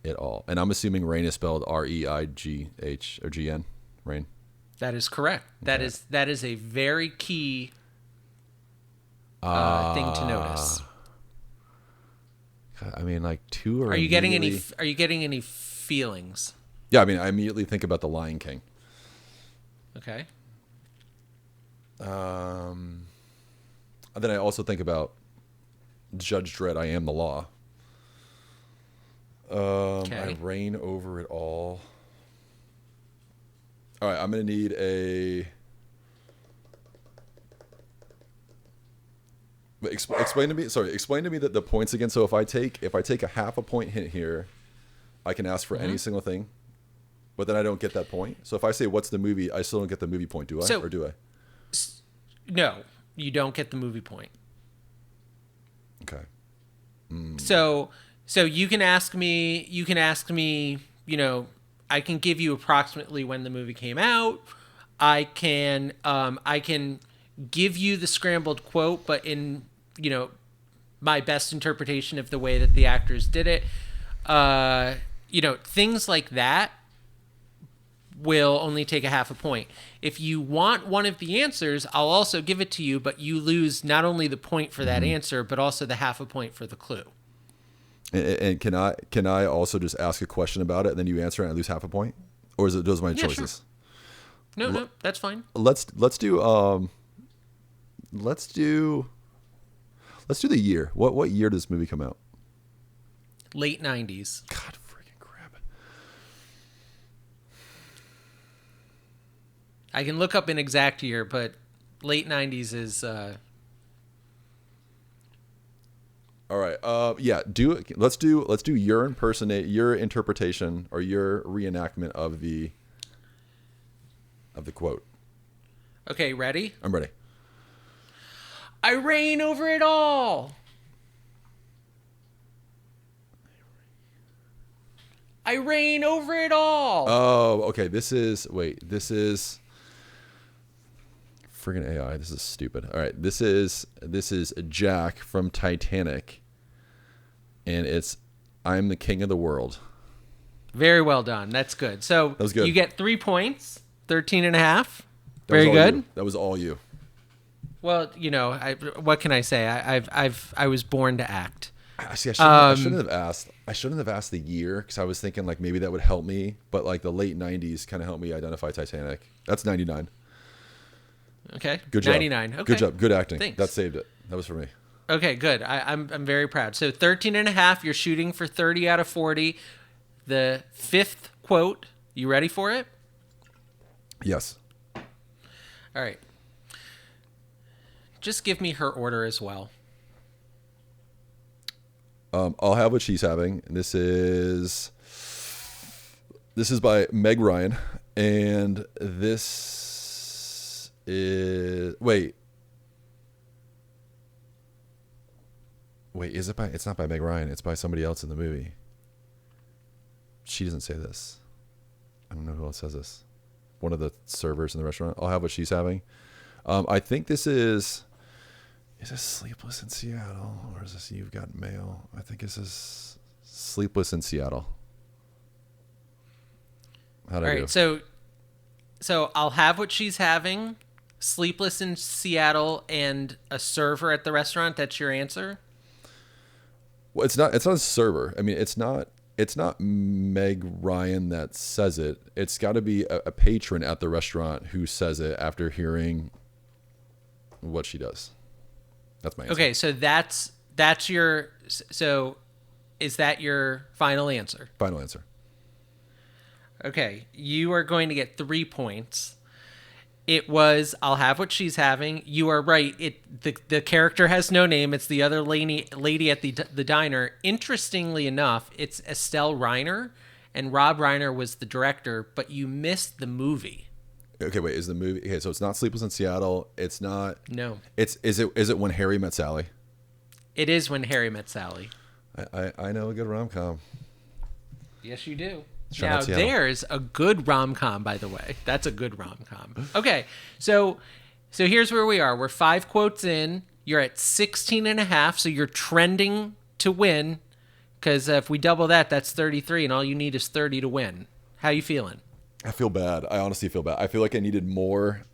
it all, and I'm assuming reign is spelled R-E-I-G-H or G-N. Reign. That is correct. Okay. That is a very key thing to notice. I mean, like two Are you getting any feelings? Yeah, I mean, I immediately think about The Lion King. Okay. Then I also think about Judge Dredd. I am the law. Okay. I reign over it all. All right, I'm gonna need a. Explain to me. Sorry, explain to me the points again. So if I take a half a point hint here, I can ask for any single thing, but then I don't get that point. So if I say what's the movie, I still don't get the movie point, do I? Or do I? No, you don't get the movie point. Okay. So you can ask me. You know, I can give you approximately when the movie came out. I can give you the scrambled quote, but in my best interpretation of the way that the actors did it. Things like that will only take a half a point. If you want one of the answers, I'll also give it to you, but you lose not only the point for that answer, but also the half a point for the clue. And can I also just ask a question about it and then you answer and I lose half a point? Or is it those my choices? Sure. No, that's fine. Let's do the year. What year does this movie come out? Late 90s. God freaking crap. I can look up an exact year, but late 90s is All right. Yeah, let's do your interpretation or your reenactment of the quote. Okay, ready? I'm ready. I reign over it all. I reign over it all. Oh, okay. This is friggin' AI. This is stupid. All right. This is Jack from Titanic, and it's I'm the king of the world. Very well done. That's good. So that was good. You get 3 points, 13.5. Very good. That was all you. Well, what can I say? I was born to act. I see. I shouldn't have asked. I shouldn't have asked the year because I was thinking like maybe that would help me. But like the late '90s kind of helped me identify Titanic. That's '99. Okay. Good job. 99. Okay. Good job. Good acting. Thanks. That saved it. That was for me. Okay, good. I'm very proud. So 13 and a half, you're shooting for 30 out of 40. The fifth quote, you ready for it? Yes. All right. Just give me her order as well. I'll have what she's having. This is by Meg Ryan, and this is wait, is it by? It's not by Meg Ryan. It's by somebody else in the movie. She doesn't say this. I don't know who else says this. One of the servers in the restaurant. I'll have what she's having. I think this is. Is this Sleepless in Seattle or is this You've Got Mail? I think this is Sleepless in Seattle. How'd I do? So I'll have what she's having. Sleepless in Seattle and a server at the restaurant. That's your answer? Well, it's not a server. I mean, it's not Meg Ryan that says it. It's got to be a patron at the restaurant who says it after hearing what she does. That's my answer. Okay, so that's your. So, is that your final answer? Final answer. Okay, you are going to get 3 points. It was I'll have what she's having. You are right. The character has no name. It's the other lady at the diner. Interestingly enough, it's Estelle Reiner, and Rob Reiner was the director. But you missed the movie. Okay, wait. Is the movie? Okay, so it's not Sleepless in Seattle. It's not. No. Is it When Harry Met Sally? It is When Harry Met Sally. I know a good rom-com. Yes, you do. Shout Now, out Seattle. there's a good rom-com, by the way. That's a good rom-com. Okay, so here's where we are. We're 5 quotes in. You're at 16 and a half, so you're trending to win. Because if we double that, that's 33, and all you need is 30 to win. How you feeling? I feel bad. I honestly feel bad. I feel like I needed more.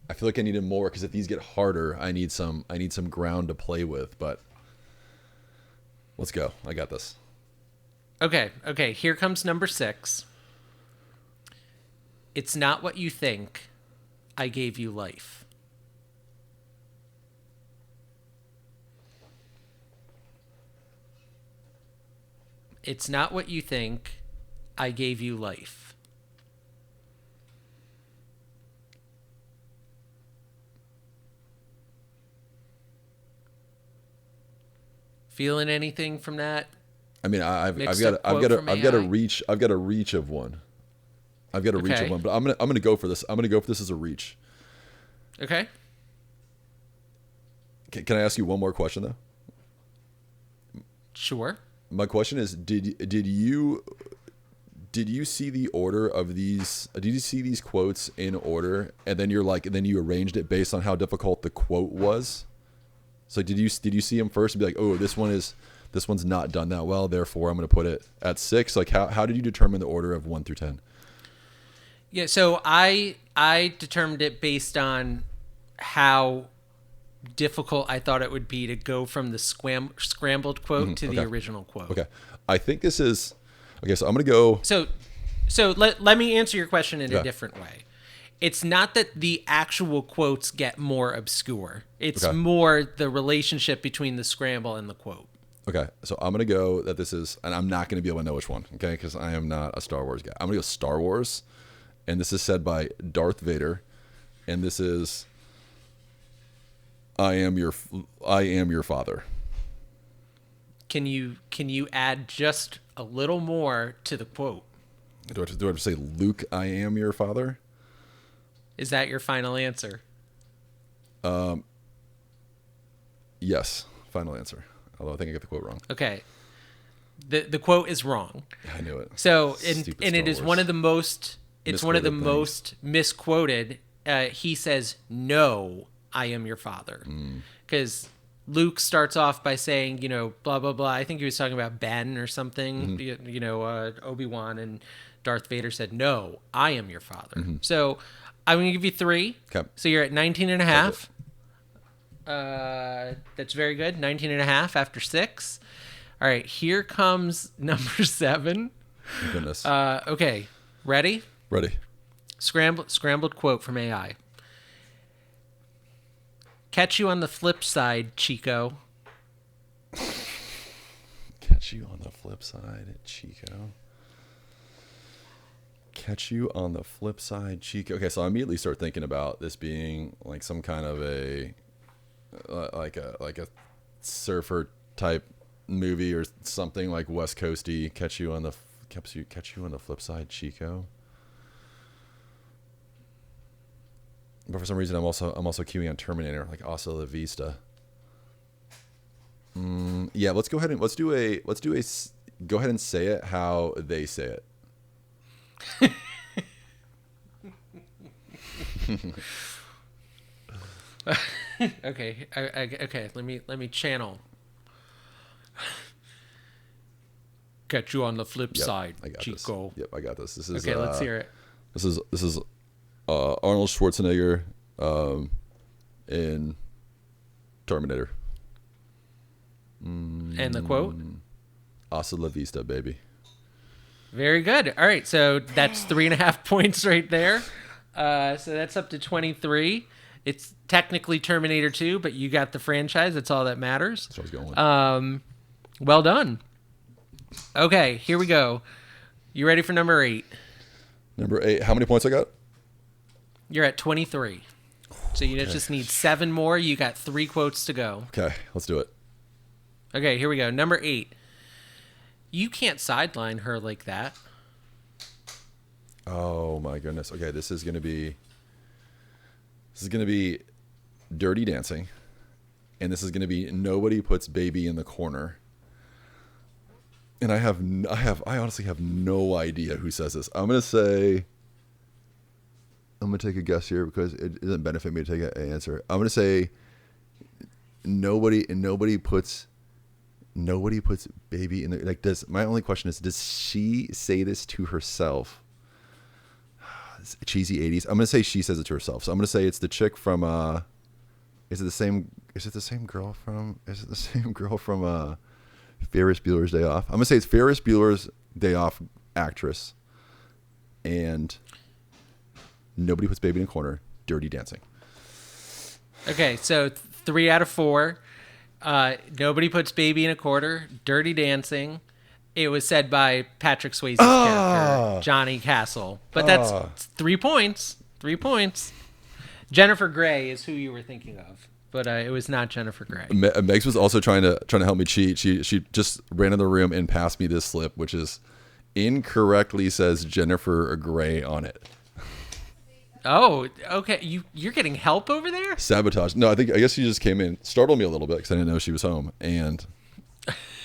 Because if these get harder, I need some ground to play with. But let's go. I got this. Okay. Here comes number 6. It's not what you think. I gave you life. It's not what you think. I gave you life. Feeling anything from that? I mean, I've got a reach of one. I've got a reach of one, but I'm gonna go for this. I'm gonna go for this as a reach. Okay. Can I ask you one more question though? Sure. My question is, did you see the order of these? Did you see these quotes in order, and then you arranged it based on how difficult the quote was? So did you see them first and be like, oh, this one's not done that well, therefore I'm going to put it at 6? Like how did you determine the order of 1 through 10? Yeah, so I determined it based on how difficult I thought it would be to go from the scrambled quote to the original quote. Okay. I think this is okay, so I'm going to go So let me answer your question in a different way. It's not that the actual quotes get more obscure. It's more the relationship between the scramble and the quote. Okay, so I'm going to go that this is, and I'm not going to be able to know which one, okay, because I am not a Star Wars guy. I'm going to go Star Wars, and this is said by Darth Vader, and this is, I am your father. Can you add just a little more to the quote? Do I have to say, Luke, I am your father? Is that your final answer? Yes, final answer. Although I think I got the quote wrong. Okay. The quote is wrong. I knew it. So and it is one of the most misquoted. He says, "No, I am your father," because Luke starts off by saying, blah blah blah. I think he was talking about Ben or something. Obi-Wan, and Darth Vader said, "No, I am your father." So I'm going to give you 3. Okay. So you're at 19 and a half. That's very good. 19 and a half after 6. All right, here comes number 7. My goodness. Okay, ready? Ready. Scrambled quote from AI. Catch you on the flip side, Chico. Catch you on the flip side, Chico. Catch you on the flip side, Chico. Okay, so I immediately start thinking about this being like some kind of a like a surfer type movie or something like West Coasty. Catch you on the flip side, Chico. But for some reason, I'm also queuing on Terminator, like Hasta la Vista. Yeah, let's go ahead and go ahead and say it how they say it. Okay, okay. Let me channel. Catch you on the flip side, I got Chico. This. Yep, I got this. This is okay. Let's hear it. This is Arnold Schwarzenegger in Terminator. And the quote? Hasta la vista, baby. Very good. All right, so that's 3.5 points right there. So that's up to 23. It's technically Terminator 2, but you got the franchise. That's all that matters. That's what I was going with. Well done. Okay, here we go. You ready for number 8? Number 8. How many points I got? You're at 23. So you just need 7 more. You got 3 quotes to go. Okay, let's do it. Okay, here we go. Number 8. You can't sideline her like that. Oh my goodness. Okay, this is gonna be Dirty Dancing, and this is gonna be Nobody Puts Baby in the Corner. And I honestly have no idea who says this. I'm gonna take a guess here because it doesn't benefit me to take an answer. I'm gonna say nobody puts baby in the, like, my only question is, does she say this to herself? Cheesy 80s. I'm gonna say she says it to herself. So I'm gonna say it's the chick from is it the same girl from Ferris Bueller's Day Off? I'm gonna say it's Ferris Bueller's Day Off actress, and Nobody Puts Baby in a Corner, Dirty Dancing. Okay, so 3 out of 4. Nobody Puts Baby in a Quarter, Dirty Dancing. It was said by Patrick Swayze's character, Johnny Castle. But that's 3 points. 3 points. Jennifer Grey is who you were thinking of, but it was not Jennifer Grey. Megs was also trying to help me cheat. She just ran in the room and passed me this slip, which is incorrectly says Jennifer Grey on it. Oh, okay. You're getting help over there? Sabotage. No, I guess she just came in, startled me a little bit because I didn't know she was home, and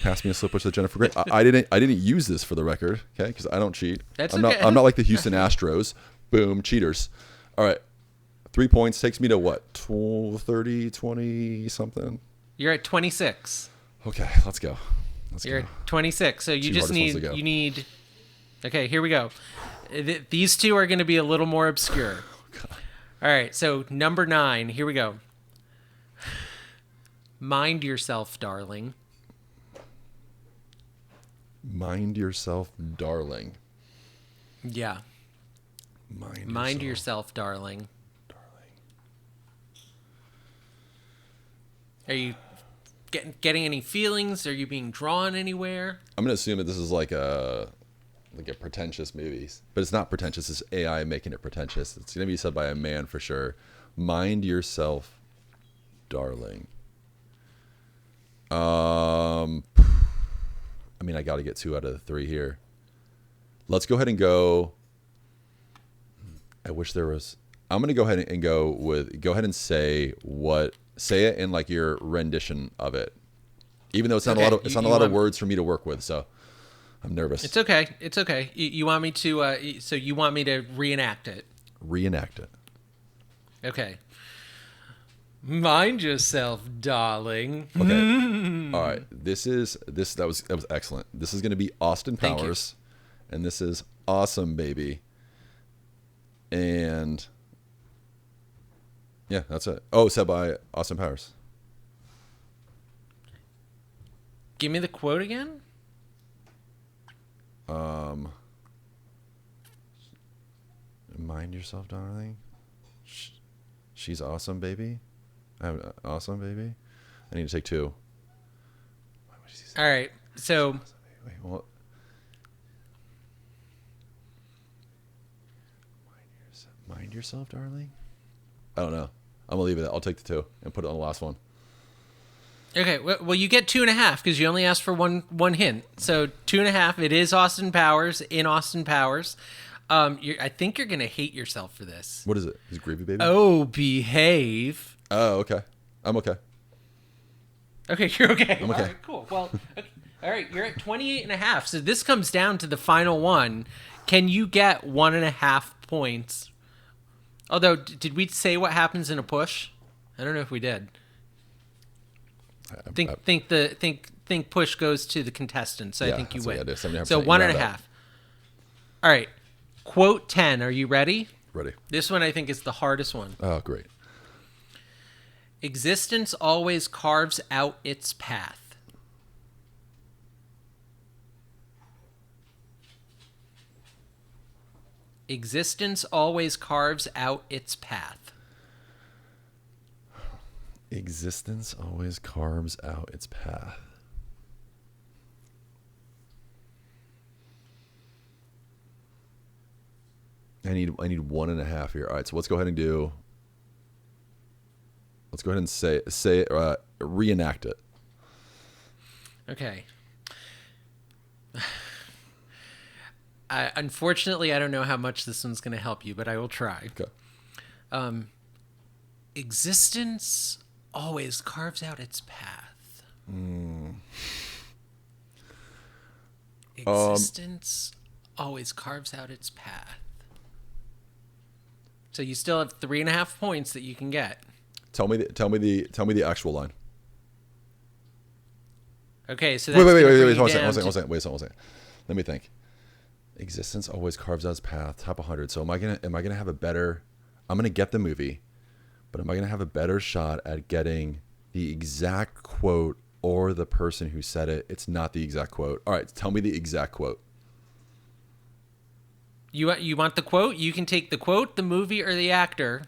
passed me a slip which said Jennifer Grey. I didn't use this for the record, okay? Because I don't cheat. I'm not like the Houston Astros. Boom, cheaters. All right, 3 points takes me to what? 30, 20 something. You're at 26. Okay, let's go. You're at 26. So you just need. Okay, here we go. These two are going to be a little more obscure. All right, so number 9. Here we go. Mind yourself, darling. Mind yourself, darling. Yeah. Mind yourself, darling. Are you getting any feelings? Are you being drawn anywhere? I'm going to assume that this is like a pretentious movie, but it's not pretentious. It's AI making it pretentious. It's going to be said by a man for sure. Mind yourself, darling. I mean, I got to get 2 out of the 3 here. Let's go ahead and go. I wish there was. I'm going to go ahead and go and say it in like your rendition of it. Even though it's not a lot of words for me to work with, so I'm nervous. It's okay. You want me to so you want me to reenact it? Reenact it. Okay. Mind yourself, darling. Okay. All right. That was excellent. This is going to be Austin Powers, and this is Awesome Baby. And yeah, that's it. Oh, said by Austin Powers. Give me the quote again. Mind yourself, darling. She's awesome, baby. Awesome, baby. I need to take two. All right. So. Wait, what? Mind yourself, darling. I don't know. I'm gonna leave it. I'll take the two and put it on the last one. Okay. Well, you get 2.5 because you only asked for one hint. So 2.5. It is Austin Powers in Austin Powers. I think you're gonna hate yourself for this. What is it? Is it Gravy Baby? Oh, behave. Oh, okay. I'm okay. Okay, you're okay. I'm okay. All right, cool. Well, okay. All right, you're at 28.5. So this comes down to the final one. Can you get 1.5 points? Although, did we say what happens in a push? I don't know if we did. Think push goes to the contestant. So I think you win. So 1.5. All right. Quote 10. Are you ready? Ready. This one I think is the hardest one. Oh, great. Existence always carves out its path. Existence always carves out its path. Existence always carves out its path. I need 1.5 here. All right, so let's go ahead and do. Let's go ahead and reenact it. Okay. Unfortunately, I don't know how much this one's going to help you, but I will try. Okay. Existence always carves out its path. Existence always carves out its path. So you still have 3.5 points that you can get. Tell me the actual line. Okay, so that's wait, one second. Let me think. Existence always carves out its path. Top 100. So am I gonna have a better? I'm gonna get the movie, but am I gonna have a better shot at getting the exact quote or the person who said it? It's not the exact quote. All right, tell me the exact quote. You want the quote? You can take the quote, the movie, or the actor,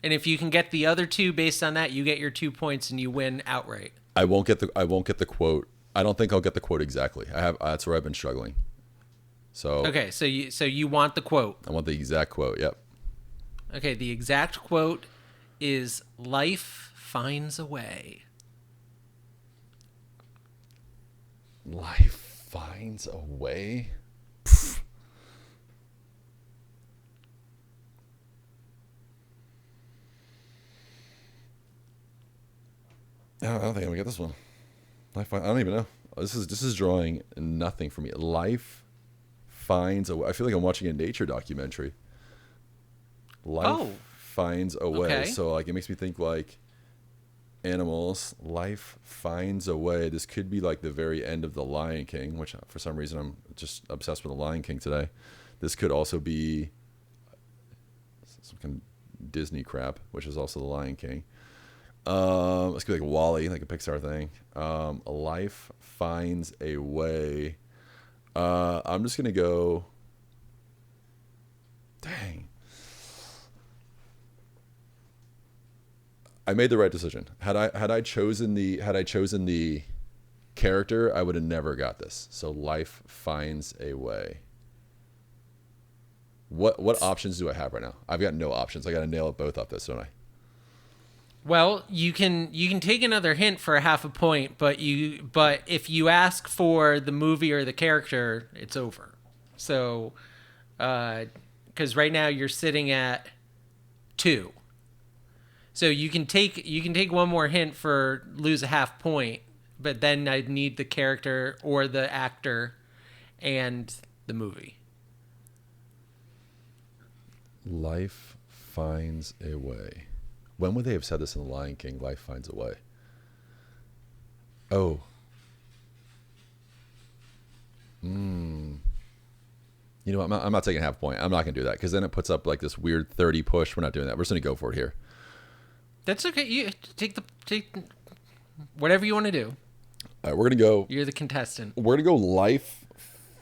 and if you can get the other two based on that, you get your 2 points and you win outright. I won't get the quote. I don't think I'll get the quote exactly. That's where I've been struggling. So okay, so you want the quote? I want the exact quote. Yep. Okay, the exact quote is "Life finds a way." Life finds a way. I don't think I'm gonna get this one. I don't even know. This is drawing nothing for me. Life finds a way. I feel like I'm watching a nature documentary. Life finds a way. Okay. So like it makes me think like animals. Life finds a way. This could be like the very end of The Lion King, which for some reason I'm just obsessed with The Lion King today. This could also be some kind of Disney crap, which is also The Lion King. Let's go like Wall-E, like a Pixar thing. Life finds a way. I'm just gonna go. Dang. I made the right decision. Had I chosen the character, I would have never got this. So life finds a way. What options do I have right now? I've got no options. I got to nail it both up this, don't I? Well, you can take another hint for 0.5 point, but if you ask for the movie or the character, it's over. So, because right now you're sitting at 2. So you can take one more hint for lose 0.5 point, but then I'd need the character or the actor and the movie. Life finds a way. When would they have said this in The Lion King? Life finds a way. Oh. You know what? I'm not taking 0.5 point. I'm not going to do that because then it puts up like this weird 30 push. We're not doing that. We're just going to go for it here. That's okay. You take whatever you want to do. All right, we're gonna go. You're the contestant. We're gonna go. Life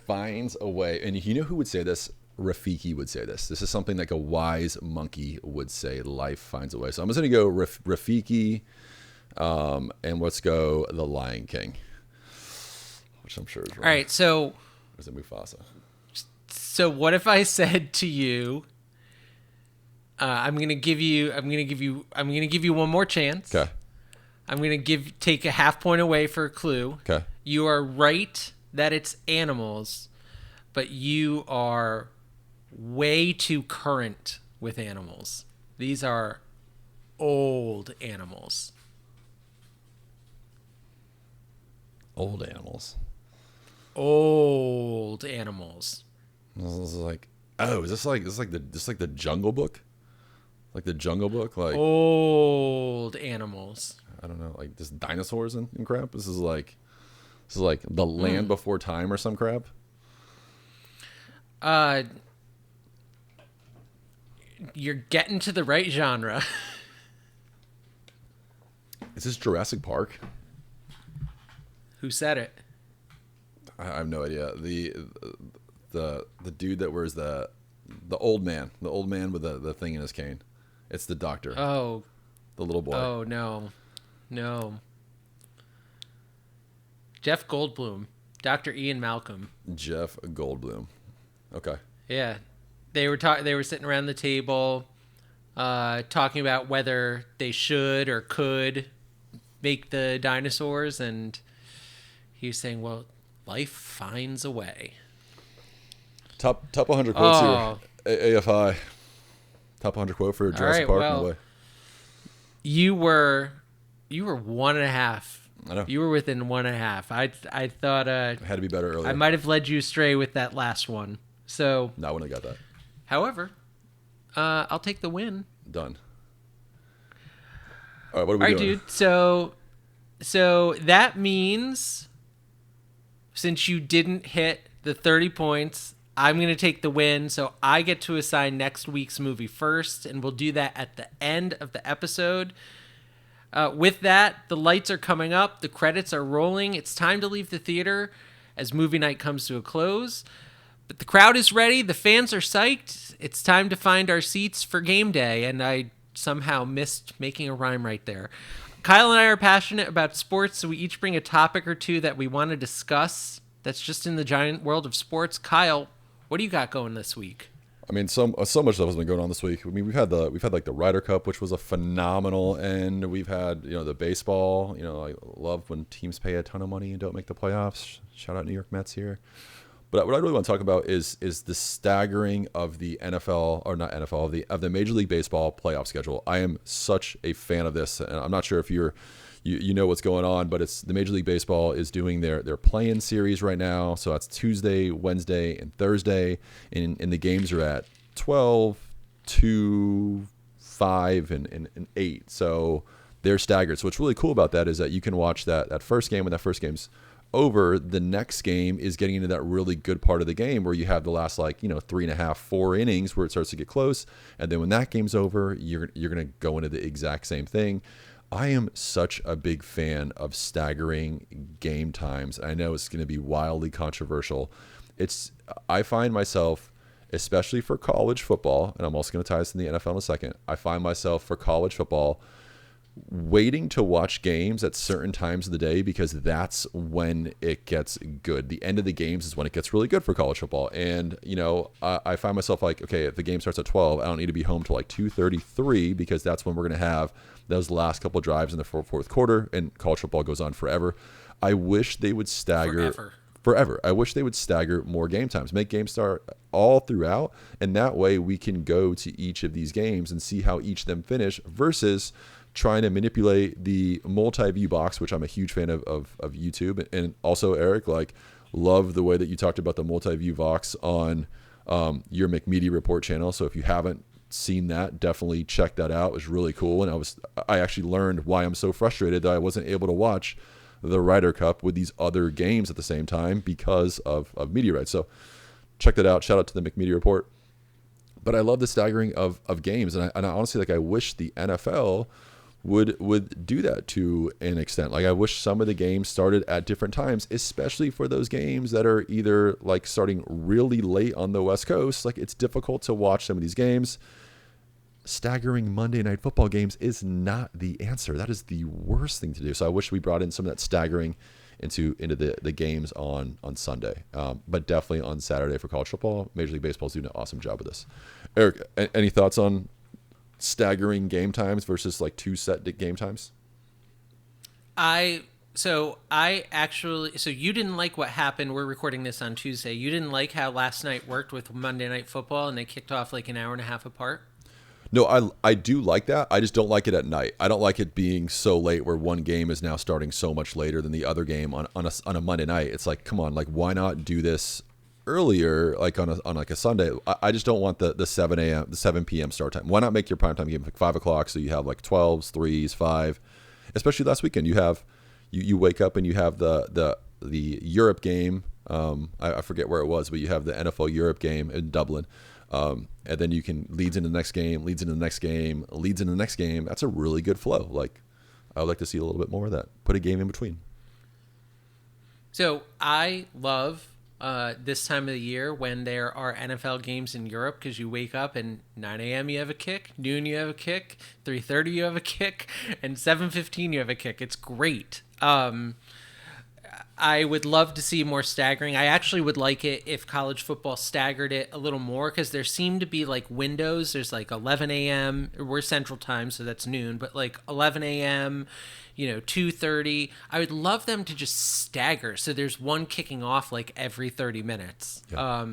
finds a way, and you know who would say this? Rafiki would say this. This is something like a wise monkey would say. Life finds a way. So I'm just gonna go Rafiki, and let's go The Lion King, which I'm sure is wrong. All right, so Or is it Mufasa? So what if I said to you, I'm gonna give you one more chance. Okay. I'm gonna take a half point away for a clue. Okay. You are right that it's animals, but you are way too current with animals. These are old animals. Old animals. Old animals. This is like, oh, is this like the Jungle Book? Like the Jungle Book? Like Old animals. I don't know, like just dinosaurs and crap. This is like the Land Before Time or some crap. You're getting to the right genre. Is this Jurassic Park? Who said it? I have no idea. The dude that wears the old man with the thing in his cane. It's the doctor. Oh, the little boy. Oh no. Jeff Goldblum, Dr. Ian Malcolm. Jeff Goldblum. Okay. Yeah, they were sitting around the table, talking about whether they should or could make the dinosaurs, and he was saying, "Well, life finds a way." Top 100 quotes here. AFI. Top 100 quote for Jurassic Park. Well, no way. You were 1.5. I know. You were within 1.5. I thought It had to be better earlier. I might have led you astray with that last one. So No, I wouldn't have got that. However, I'll take the win. Done. All right, what are we All right, doing? dude. So that means since you didn't hit the 30 points, I'm going to take the win. So I get to assign next week's movie first, and we'll do that at the end of the episode. With that, the lights are coming up. The credits are rolling. It's time to leave the theater as movie night comes to a close. But the crowd is ready. The fans are psyched. It's time to find our seats for game day. And I somehow missed making a rhyme right there. Kyle and I are passionate about sports, so we each bring a topic or two that we want to discuss that's just in the giant world of sports. Kyle, what do you got going this week? I mean, so much stuff has been going on this week. I mean, we've had like the Ryder Cup, which was a phenomenal end. We've had the baseball. I love when teams pay a ton of money and don't make the playoffs. Shout out New York Mets here. But what I really want to talk about is the staggering of the NFL, or not NFL, of the Major League Baseball playoff schedule. I am such a fan of this, and I'm not sure if you know what's going on, but it's the Major League Baseball is doing their play-in series right now. So that's Tuesday, Wednesday, and Thursday, and the games are at 12, 2, 5, and 8. So they're staggered. So what's really cool about that is that you can watch that first game when that first game's over. The next game is getting into that really good part of the game where you have the last 3.5, 4 innings where it starts to get close, and then when that game's over, you're gonna go into the exact same thing. I am such a big fan of staggering game times. I know it's going to be wildly controversial. I find myself, especially for college football, and I'm also going to tie this in the NFL in a second, I find myself for college football waiting to watch games at certain times of the day because that's when it gets good. The end of the games is when it gets really good for college football. And, I find myself like, okay, if the game starts at 12, I don't need to be home till like 2:33 because that's when we're going to have those last couple drives in the fourth quarter, and college football goes on forever. I wish they would stagger forever. I wish they would stagger more game times, make games start all throughout, and that way we can go to each of these games and see how each of them finish versus trying to manipulate the multi-view box, which I'm a huge fan of YouTube. And also, Eric, love the way that you talked about the multi-view box on your McMedia Report channel. So if you haven't seen that, definitely check that out. It was really cool. And I actually learned why I'm so frustrated that I wasn't able to watch the Ryder Cup with these other games at the same time because of media rights. So check that out. Shout out to the McMedia Report. But I love the staggering of games. And I honestly, I wish the NFL would do that to an extent. Like I wish some of the games started at different times, especially for those games that are either like starting really late on the West Coast. Like it's difficult to watch some of these games. Staggering Monday Night Football games is not the answer. That is the worst thing to do. So I wish we brought in some of that staggering into the games on Sunday, but definitely on Saturday for college football. Major League Baseball is doing an awesome job with this. Eric, any thoughts on staggering game times versus like two set game times? So you didn't like what happened. We're recording this on Tuesday. You didn't like how last night worked with Monday Night Football and they kicked off like an hour and a half apart? No, I do like that. I just don't like it at night. I don't like it being so late where one game is now starting so much later than the other game on a Monday night. It's like, come on, like why not do this earlier, like on like a Sunday? I just don't want the 7 p.m. start time. Why not make your primetime game like 5 o'clock so you have like 12s, 3s, 5? Especially last weekend, you wake up and you have the Europe game. I forget where it was, but you have the NFL Europe game in Dublin. And then you can leads into the next game, leads into the next game, leads into the next game. That's a really good flow. Like I would like to see a little bit more of that. Put a game in between. So I love this time of the year when there are NFL games in Europe because you wake up and 9 a.m. you have a kick, noon you have a kick, 3:30 you have a kick, and 7:15 you have a kick. It's great. I would love to see more staggering. I actually would like it if college football staggered it a little more because there seem to be like windows. There's like 11 a.m. We're Central Time, so that's noon, but like 11 a.m., 2:30. I would love them to just stagger. So there's one kicking off like every 30 minutes. Yeah.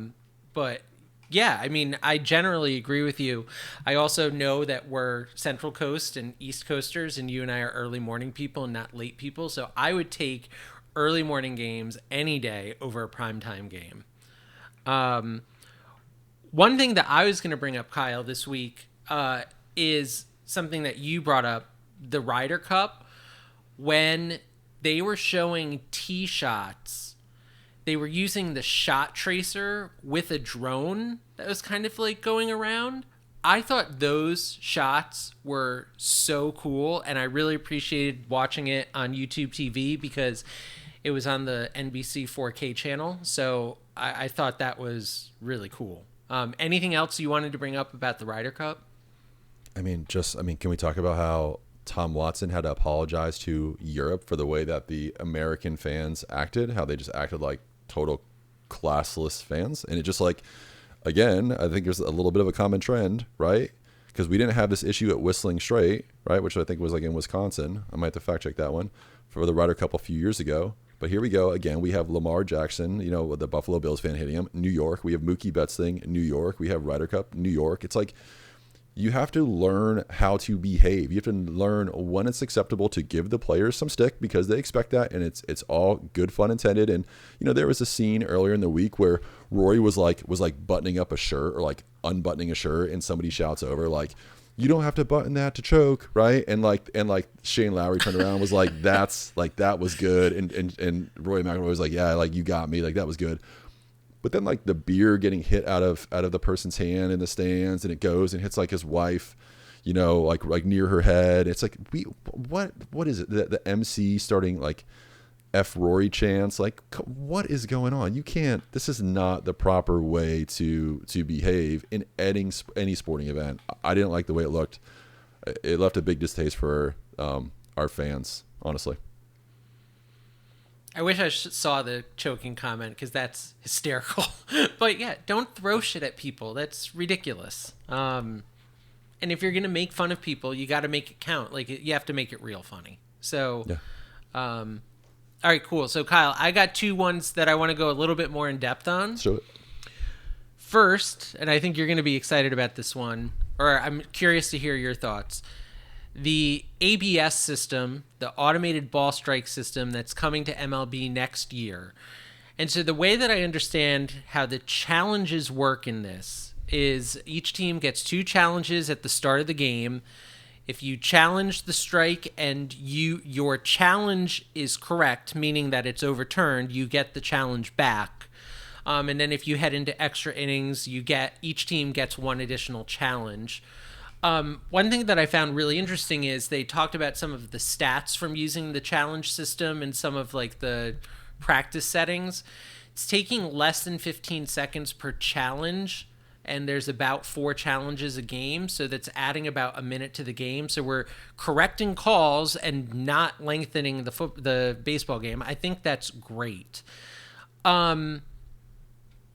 But yeah, I mean, I generally agree with you. I also know that we're Central Coast and East Coasters, and you and I are early morning people and not late people. So I would take early morning games any day over a primetime game. One thing that I was going to bring up, Kyle, this week is something that you brought up, the Ryder Cup. When they were showing tee shots, they were using the shot tracer with a drone that was kind of like going around. I thought those shots were so cool, and I really appreciated watching it on YouTube TV because it was on the NBC 4K channel, so I thought that was really cool. Anything else you wanted to bring up about the Ryder Cup? I mean, can we talk about how Tom Watson had to apologize to Europe for the way that the American fans acted, how they just acted like total classless fans? And it just like, again, I think there's a little bit of a common trend, right? Because we didn't have this issue at Whistling Straight, right, which I think was like in Wisconsin. I might have to fact check that one for the Ryder Cup a few years ago. But here we go again. We have Lamar Jackson, with the Buffalo Bills fan hitting him. New York. We have Mookie Betts thing. New York. We have Ryder Cup. New York. It's like you have to learn how to behave. You have to learn when it's acceptable to give the players some stick because they expect that, and it's all good fun intended. And there was a scene earlier in the week where Rory was like buttoning up a shirt or like unbuttoning a shirt, and somebody shouts over like, "You don't have to button that to choke," right? And Shane Lowry turned around and was like, "That's like that was good," and Roy McIlroy was like, "Yeah, like you got me, like that was good." But then like the beer getting hit out of the person's hand in the stands, and it goes and hits like his wife, like near her head. It's like what is it? The MC starting like F Rory chants. Like what is going on? You can't. This is not the proper way to behave in any sporting event. I didn't like the way it looked. It left a big distaste for our fans, honestly. I wish I saw the choking comment because that's hysterical. But yeah, don't throw shit at people. That's ridiculous. And if you're going to make fun of people, you got to make it count. Like you have to make it real funny. So, yeah. All right, cool. So Kyle, I got two ones that I want to go a little bit more in depth on. Show it. First, and I think you're going to be excited about this one, or I'm curious to hear your thoughts. The ABS system, the automated ball strike system that's coming to MLB next year. And so the way that I understand how the challenges work in this is each team gets 2 challenges at the start of the game. If you challenge the strike and your challenge is correct, meaning that it's overturned, you get the challenge back. And then if you head into extra innings, each team gets 1 additional challenge. One thing that I found really interesting is they talked about some of the stats from using the challenge system and some of like the practice settings. It's taking less than 15 seconds per challenge, and there's about 4 challenges a game, so that's adding about a minute to the game. So we're correcting calls and not lengthening the baseball game. I think that's great.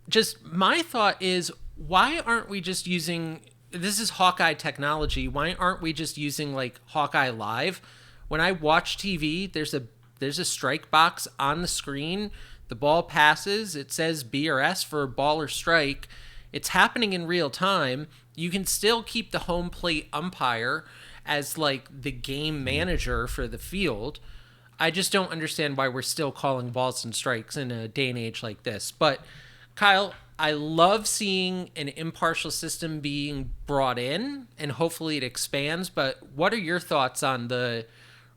Just my thought is, why aren't we just using, this is Hawkeye technology, why aren't we just using like Hawkeye Live? When I watch TV, there's a strike box on the screen. The ball passes, it says B or S for ball or strike. It's happening in real time. You can still keep the home plate umpire as like the game manager for the field. I just don't understand why we're still calling balls and strikes in a day and age like this. But Kyle, I love seeing an impartial system being brought in, and hopefully it expands. But what are your thoughts on the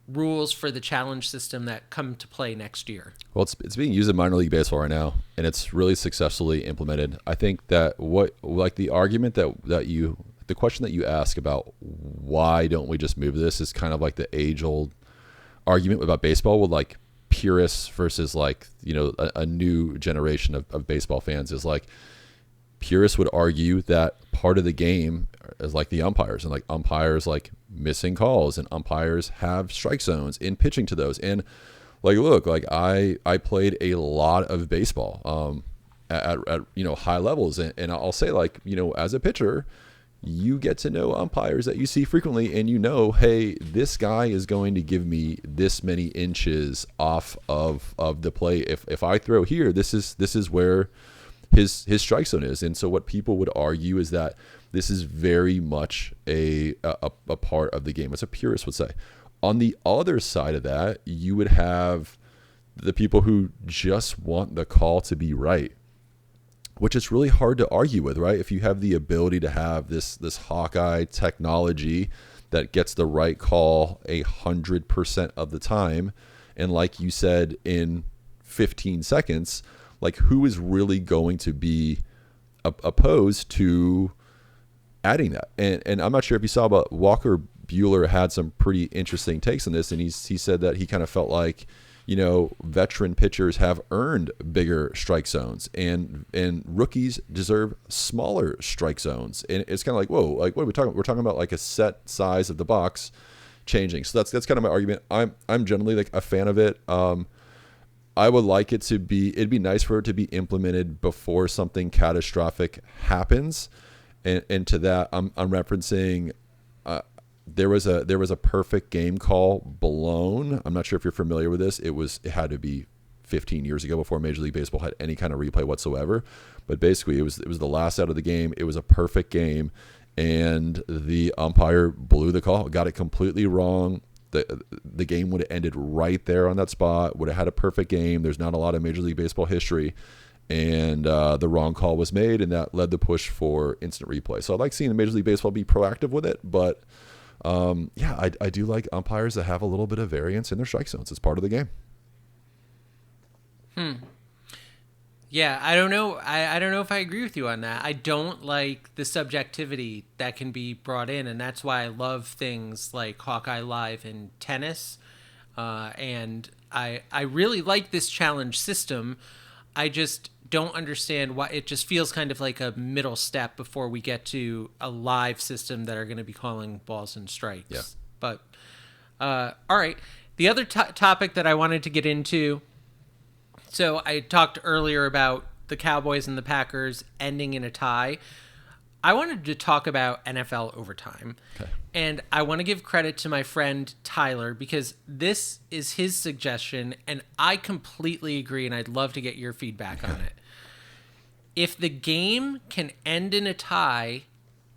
rules for the challenge system that come to play next year? Well, it's being used in minor league baseball right now, and it's really successfully implemented. I think that the argument the question that you ask about why don't we just move this is kind of like the age old argument about baseball with like purists versus like, a new generation of baseball fans. Is like, purists would argue that part of the game is like the umpires, and like umpires like missing calls, and umpires have strike zones in pitching to those. And like, look, like I played a lot of baseball at high levels, and I'll say, like, as a pitcher, you get to know umpires that you see frequently, and hey, this guy is going to give me this many inches off of the plate. If I throw here, this is where his strike zone is. And so what people would argue is that this is very much a part of the game, as a purist would say. On the other side of that, you would have the people who just want the call to be right, which is really hard to argue with, right? If you have the ability to have this Hawkeye technology that gets the right call 100% of the time, and like you said, in 15 seconds, like, who is really going to be opposed to adding that? And I'm not sure if you saw, but Walker Buehler had some pretty interesting takes on this, and he said that he kind of felt like, veteran pitchers have earned bigger strike zones, and rookies deserve smaller strike zones. And it's kind of like, whoa, like, what are we talking about? We're talking about like a set size of the box changing. So that's kind of my argument. I'm generally like a fan of it. I would like it to be, it'd be nice for it to be implemented before something catastrophic happens. And to that, I'm referencing, there was a perfect game call blown. I'm not sure if you're familiar with this. It had to be 15 years ago before Major League Baseball had any kind of replay whatsoever. But basically, it was the last out of the game. It was a perfect game, and the umpire blew the call, got it completely wrong. The game would have ended right there on that spot. Would have had a perfect game. There's not a lot of Major League Baseball history, and the wrong call was made, and that led the push for instant replay. So I like seeing Major League Baseball be proactive with it, but I do like umpires that have a little bit of variance in their strike zones. It's part of the game. Yeah, I don't know. I don't know if I agree with you on that. I don't like the subjectivity that can be brought in, and that's why I love things like Hawkeye Live in tennis. And I really like this challenge system. I just don't understand why it just feels kind of like a middle step before we get to a live system that are going to be calling balls and strikes. Yeah. But all right, the other topic that I wanted to get into. So I talked earlier about the Cowboys and the Packers ending in a tie. I wanted to talk about NFL overtime. Okay. And I want to give credit to my friend Tyler, because this is his suggestion, and I completely agree, and I'd love to get your feedback on it. If the game can end in a tie,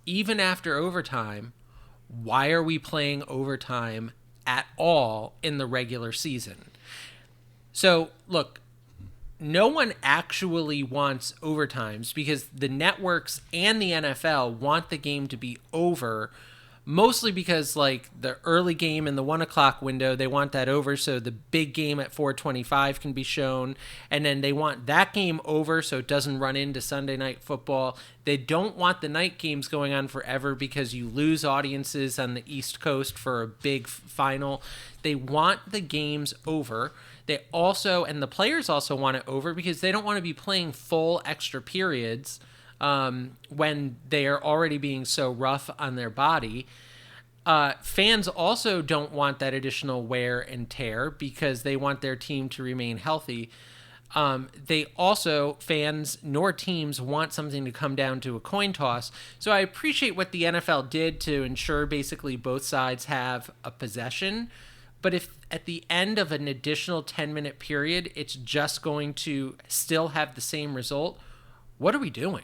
even after overtime, why are we playing overtime at all in the regular season? So, look, no one actually wants overtimes because the networks and the NFL want the game to be over mostly because like the early game in the 1 o'clock window, they want that over so the big game at 4:25 can be shown, and then they want that game over so it doesn't run into Sunday Night Football. They don't want the night games going on forever because you lose audiences on the East Coast for a big final. They want the games over. They also, and the players also want it over because they don't want to be playing full extra periods when they are already being so rough on their body. Fans also don't want that additional wear and tear because they want their team to remain healthy. They also, fans nor teams, want something to come down to a coin toss. So I appreciate what the NFL did to ensure basically both sides have a possession. But if at the end of an additional 10-minute period, it's just going to still have the same result, what are we doing?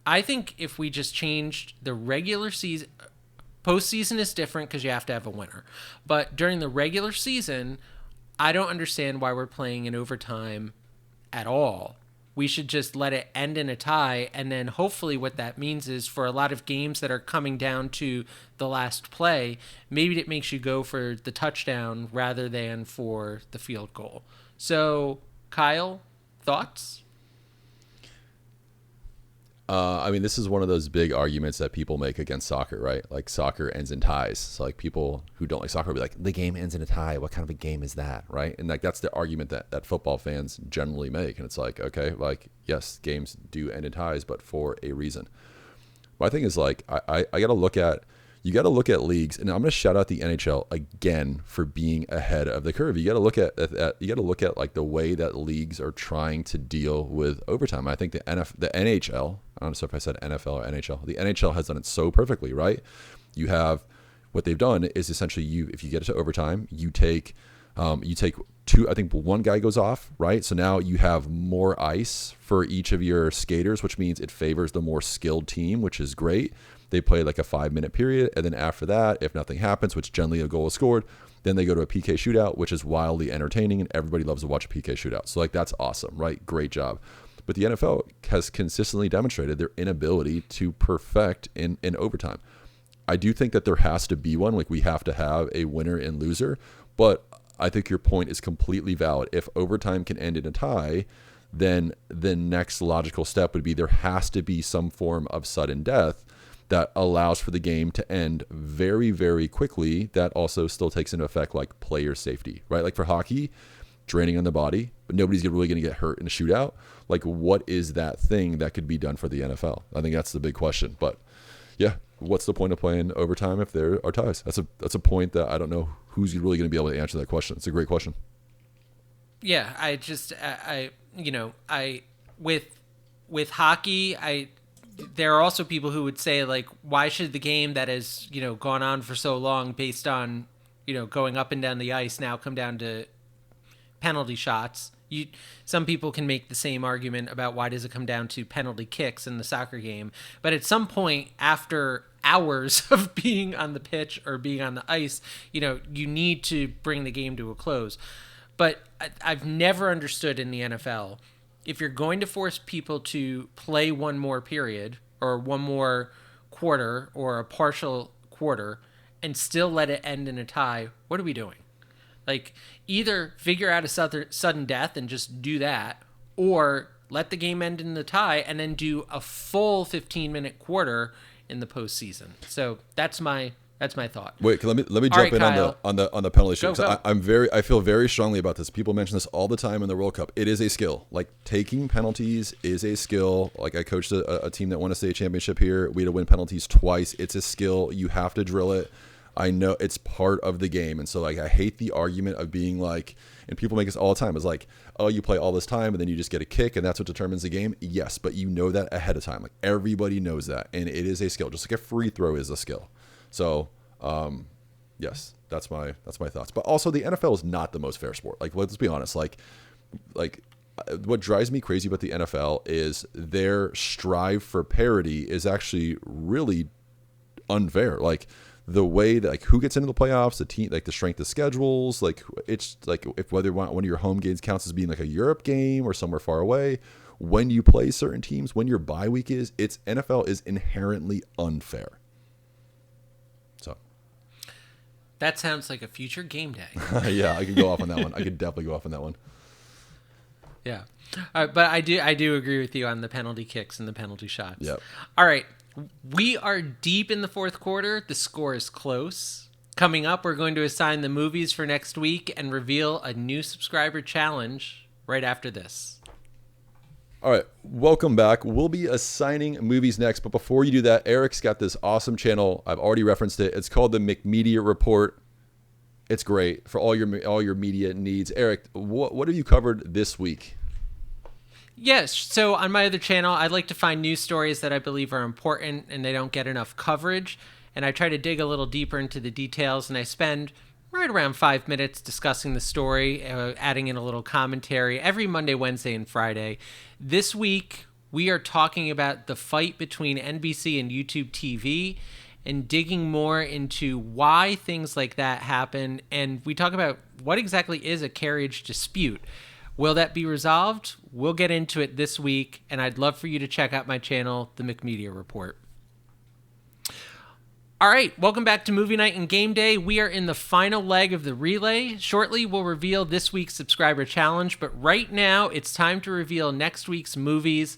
I think if we just changed the regular season, postseason is different because you have to have a winner. But during the regular season, I don't understand why we're playing in overtime at all. We should just let it end in a tie, and then hopefully what that means is for a lot of games that are coming down to the last play, maybe it makes you go for the touchdown rather than for the field goal. So, Kyle, thoughts? I mean, this is one of those big arguments that people make against soccer, right? Like soccer ends in ties. So like people who don't like soccer will be like, the game ends in a tie. What kind of a game is that, right? And like that's the argument that football fans generally make. And it's like, okay, like yes, games do end in ties, but for a reason. My thing is like I got to look at you got to look at leagues, and I'm going to shout out the NHL again for being ahead of the curve. You got to look at like the way that leagues are trying to deal with overtime. I think the NHL, I don't know if I said NFL or NHL. The NHL has done it so perfectly, right? You have what they've done is essentially if you get it to overtime, you take two. I think one guy goes off, right? So now you have more ice for each of your skaters, which means it favors the more skilled team, which is great. They play like a 5-minute period, and then after that, if nothing happens, which generally a goal is scored, then they go to a PK shootout, which is wildly entertaining, and everybody loves to watch a PK shootout. So like that's awesome, right? Great job. But the NFL has consistently demonstrated their inability to perfect in overtime. I do think that there has to be one, like we have to have a winner and loser, but I think your point is completely valid. If overtime can end in a tie, then the next logical step would be there has to be some form of sudden death that allows for the game to end very, very quickly. That also still takes into effect like player safety, right? Like for hockey, draining on the body, but nobody's really going to get hurt in a shootout. Like what is that thing that could be done for the NFL? I think that's the big question. But yeah, what's the point of playing overtime if there are ties? That's a point that I don't know who's really going to be able to answer that question. It's a great question. Yeah, with hockey, there are also people who would say like, why should the game that has gone on for so long based on going up and down the ice now come down to penalty shots? Some people can make the same argument about why does it come down to penalty kicks in the soccer game, but at some point after hours of being on the pitch or being on the ice, you need to bring the game to a close. But I've never understood in the NFL, if you're going to force people to play one more period or one more quarter or a partial quarter and still let it end in a tie, what are we doing? Like, either figure out a sudden death and just do that, or let the game end in the tie and then do a full 15-minute quarter in the postseason. So that's my thought. Wait, let me jump in on the penalty shoot. I feel very strongly about this. People mention this all the time in the World Cup. It is a skill. Like taking penalties is a skill. Like I coached a team that won a state championship here. We had to win penalties twice. It's a skill. You have to drill it. I know it's part of the game. And so like I hate the argument of being like, and people make this all the time, it's like, oh, you play all this time and then you just get a kick and that's what determines the game. Yes, but you know that ahead of time. Like everybody knows that. And it is a skill. Just like a free throw is a skill. So yes, that's my thoughts. But also the NFL is not the most fair sport. Like let's be honest. Like what drives me crazy about the NFL is their strive for parity is actually really unfair. Like the way that like who gets into the playoffs, the team, like the strength of schedules, like it's like if whether one of your home games counts as being like a Europe game or somewhere far away, when you play certain teams, when your bye week is, NFL is inherently unfair. That sounds like a future game day. Yeah, I could go off on that one. I could definitely go off on that one. Yeah. But I do agree with you on the penalty kicks and the penalty shots. Yep. All right. We are deep in the fourth quarter. The score is close. Coming up, we're going to assign the movies for next week and reveal a new subscriber challenge right after this. All right, welcome back. We'll be assigning movies next, but before you do that, Eric's got this awesome channel. I've already referenced it. It's called the McMedia Report. It's great for all your media needs. Eric, what have you covered this week? Yes, so on my other channel, I like to find news stories that I believe are important and they don't get enough coverage, and I try to dig a little deeper into the details, and I spend right around 5 minutes discussing the story, adding in a little commentary every Monday, Wednesday, and Friday. This week, we are talking about the fight between NBC and YouTube TV and digging more into why things like that happen. And we talk about what exactly is a carriage dispute. Will that be resolved? We'll get into it this week, and I'd love for you to check out my channel, The McMedia Report. All right, welcome back to Movie Night and Game Day. We are in the final leg of the relay. Shortly, we'll reveal this week's subscriber challenge, but right now, it's time to reveal next week's movies.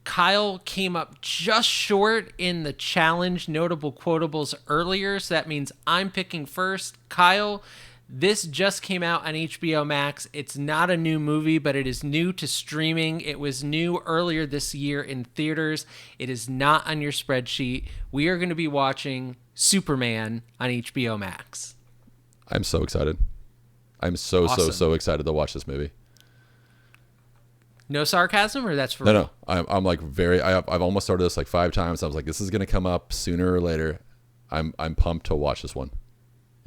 Kyle came up just short in the challenge notable quotables earlier, so that means I'm picking first. Kyle, this just came out on HBO Max. It's not a new movie, but it is new to streaming. It was new earlier this year in theaters. It is not on your spreadsheet. We are going to be watching Superman on HBO Max. I'm so excited. I'm so excited to watch this movie. No sarcasm, or that's for No. I'm like I've almost started this like 5 times. I was like, this is going to come up sooner or later. I'm pumped to watch this one.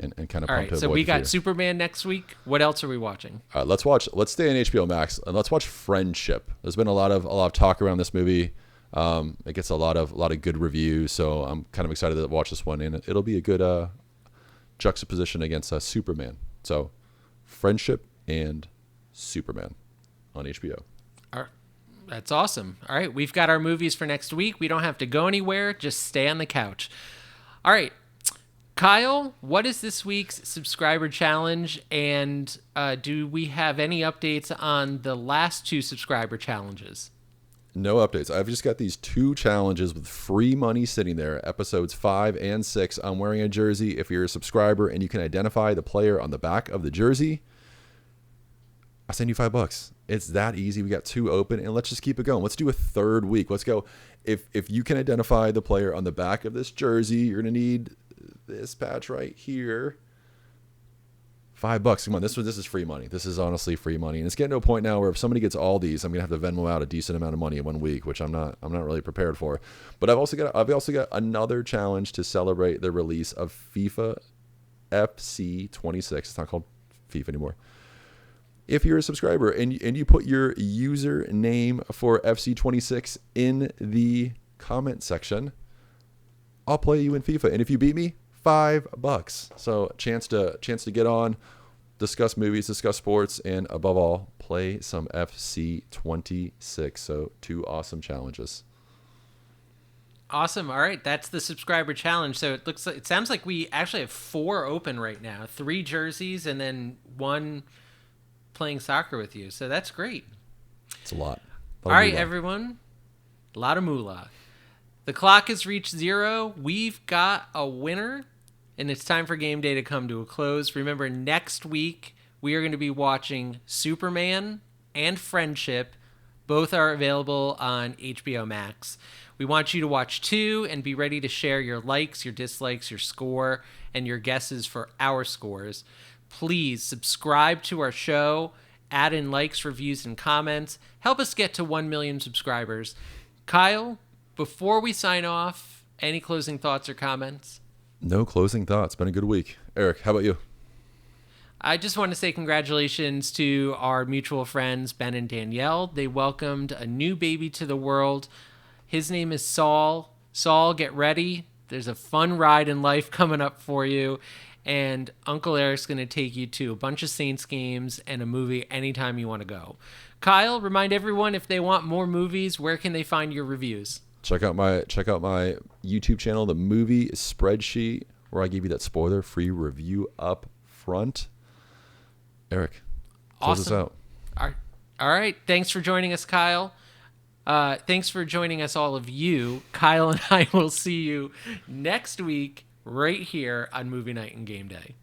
And kind of all right, so we got Superman next week. What else are we watching? Let's stay on HBO Max and let's watch Friendship. There's been a lot of talk around this movie. It gets a lot of good reviews, so I'm kind of excited to watch this one, and it'll be a good juxtaposition against Superman. So Friendship and Superman on HBO. All right, that's awesome. All right, we've got our movies for next week. We don't have to go anywhere. Just stay on the couch. All right. Kyle, what is this week's subscriber challenge, and do we have any updates on the last 2 subscriber challenges? No updates. I've just got these 2 challenges with free money sitting there, episodes 5 and 6. I'm wearing a jersey. If you're a subscriber and you can identify the player on the back of the jersey, I'll send you $5. It's that easy. We got 2 open, and let's just keep it going. Let's do a 3rd week. Let's go. If you can identify the player on the back of this jersey, you're going to need this patch right here. $5. Come on, this is free money. This is honestly free money, and it's getting to a point now where if somebody gets all these, I'm gonna have to Venmo out a decent amount of money in 1 week, which I'm not really prepared for. But I've also got another challenge to celebrate the release of FIFA FC 26. It's not called FIFA anymore. If you're a subscriber and you put your username for FC 26 in the comment section, I'll play you in FIFA, and if you beat me, $5. So chance to get on, discuss movies, discuss sports, and above all, play some FC 26. So 2 awesome challenges. Awesome. All right, that's the subscriber challenge. So it sounds like we actually have 4 open right now. 3 jerseys and then 1 playing soccer with you. So that's great. It's a lot. All right, everyone. A lot of moolah. The clock has reached 0. We've got a winner, and it's time for game day to come to a close. Remember, next week, we are going to be watching Superman and Friendship. Both are available on HBO Max. We want you to watch 2 and be ready to share your likes, your dislikes, your score, and your guesses for our scores. Please subscribe to our show, add in likes, reviews, and comments. Help us get to 1 million subscribers. Kyle, before we sign off, any closing thoughts or comments? No closing thoughts. Been a good week. Eric, how about you? I just want to say congratulations to our mutual friends, Ben and Danielle. They welcomed a new baby to the world. His name is Saul. Saul, get ready. There's a fun ride in life coming up for you. And Uncle Eric's going to take you to a bunch of Saints games and a movie anytime you want to go. Kyle, remind everyone if they want more movies, where can they find your reviews? Check out my YouTube channel, The Movie Spreadsheet. where I give you that spoiler-free review up front. Eric, close us out. All right. Thanks for joining us, Kyle. Thanks for joining us, all of you. Kyle and I will see you next week right here on Movie Night and Game Day.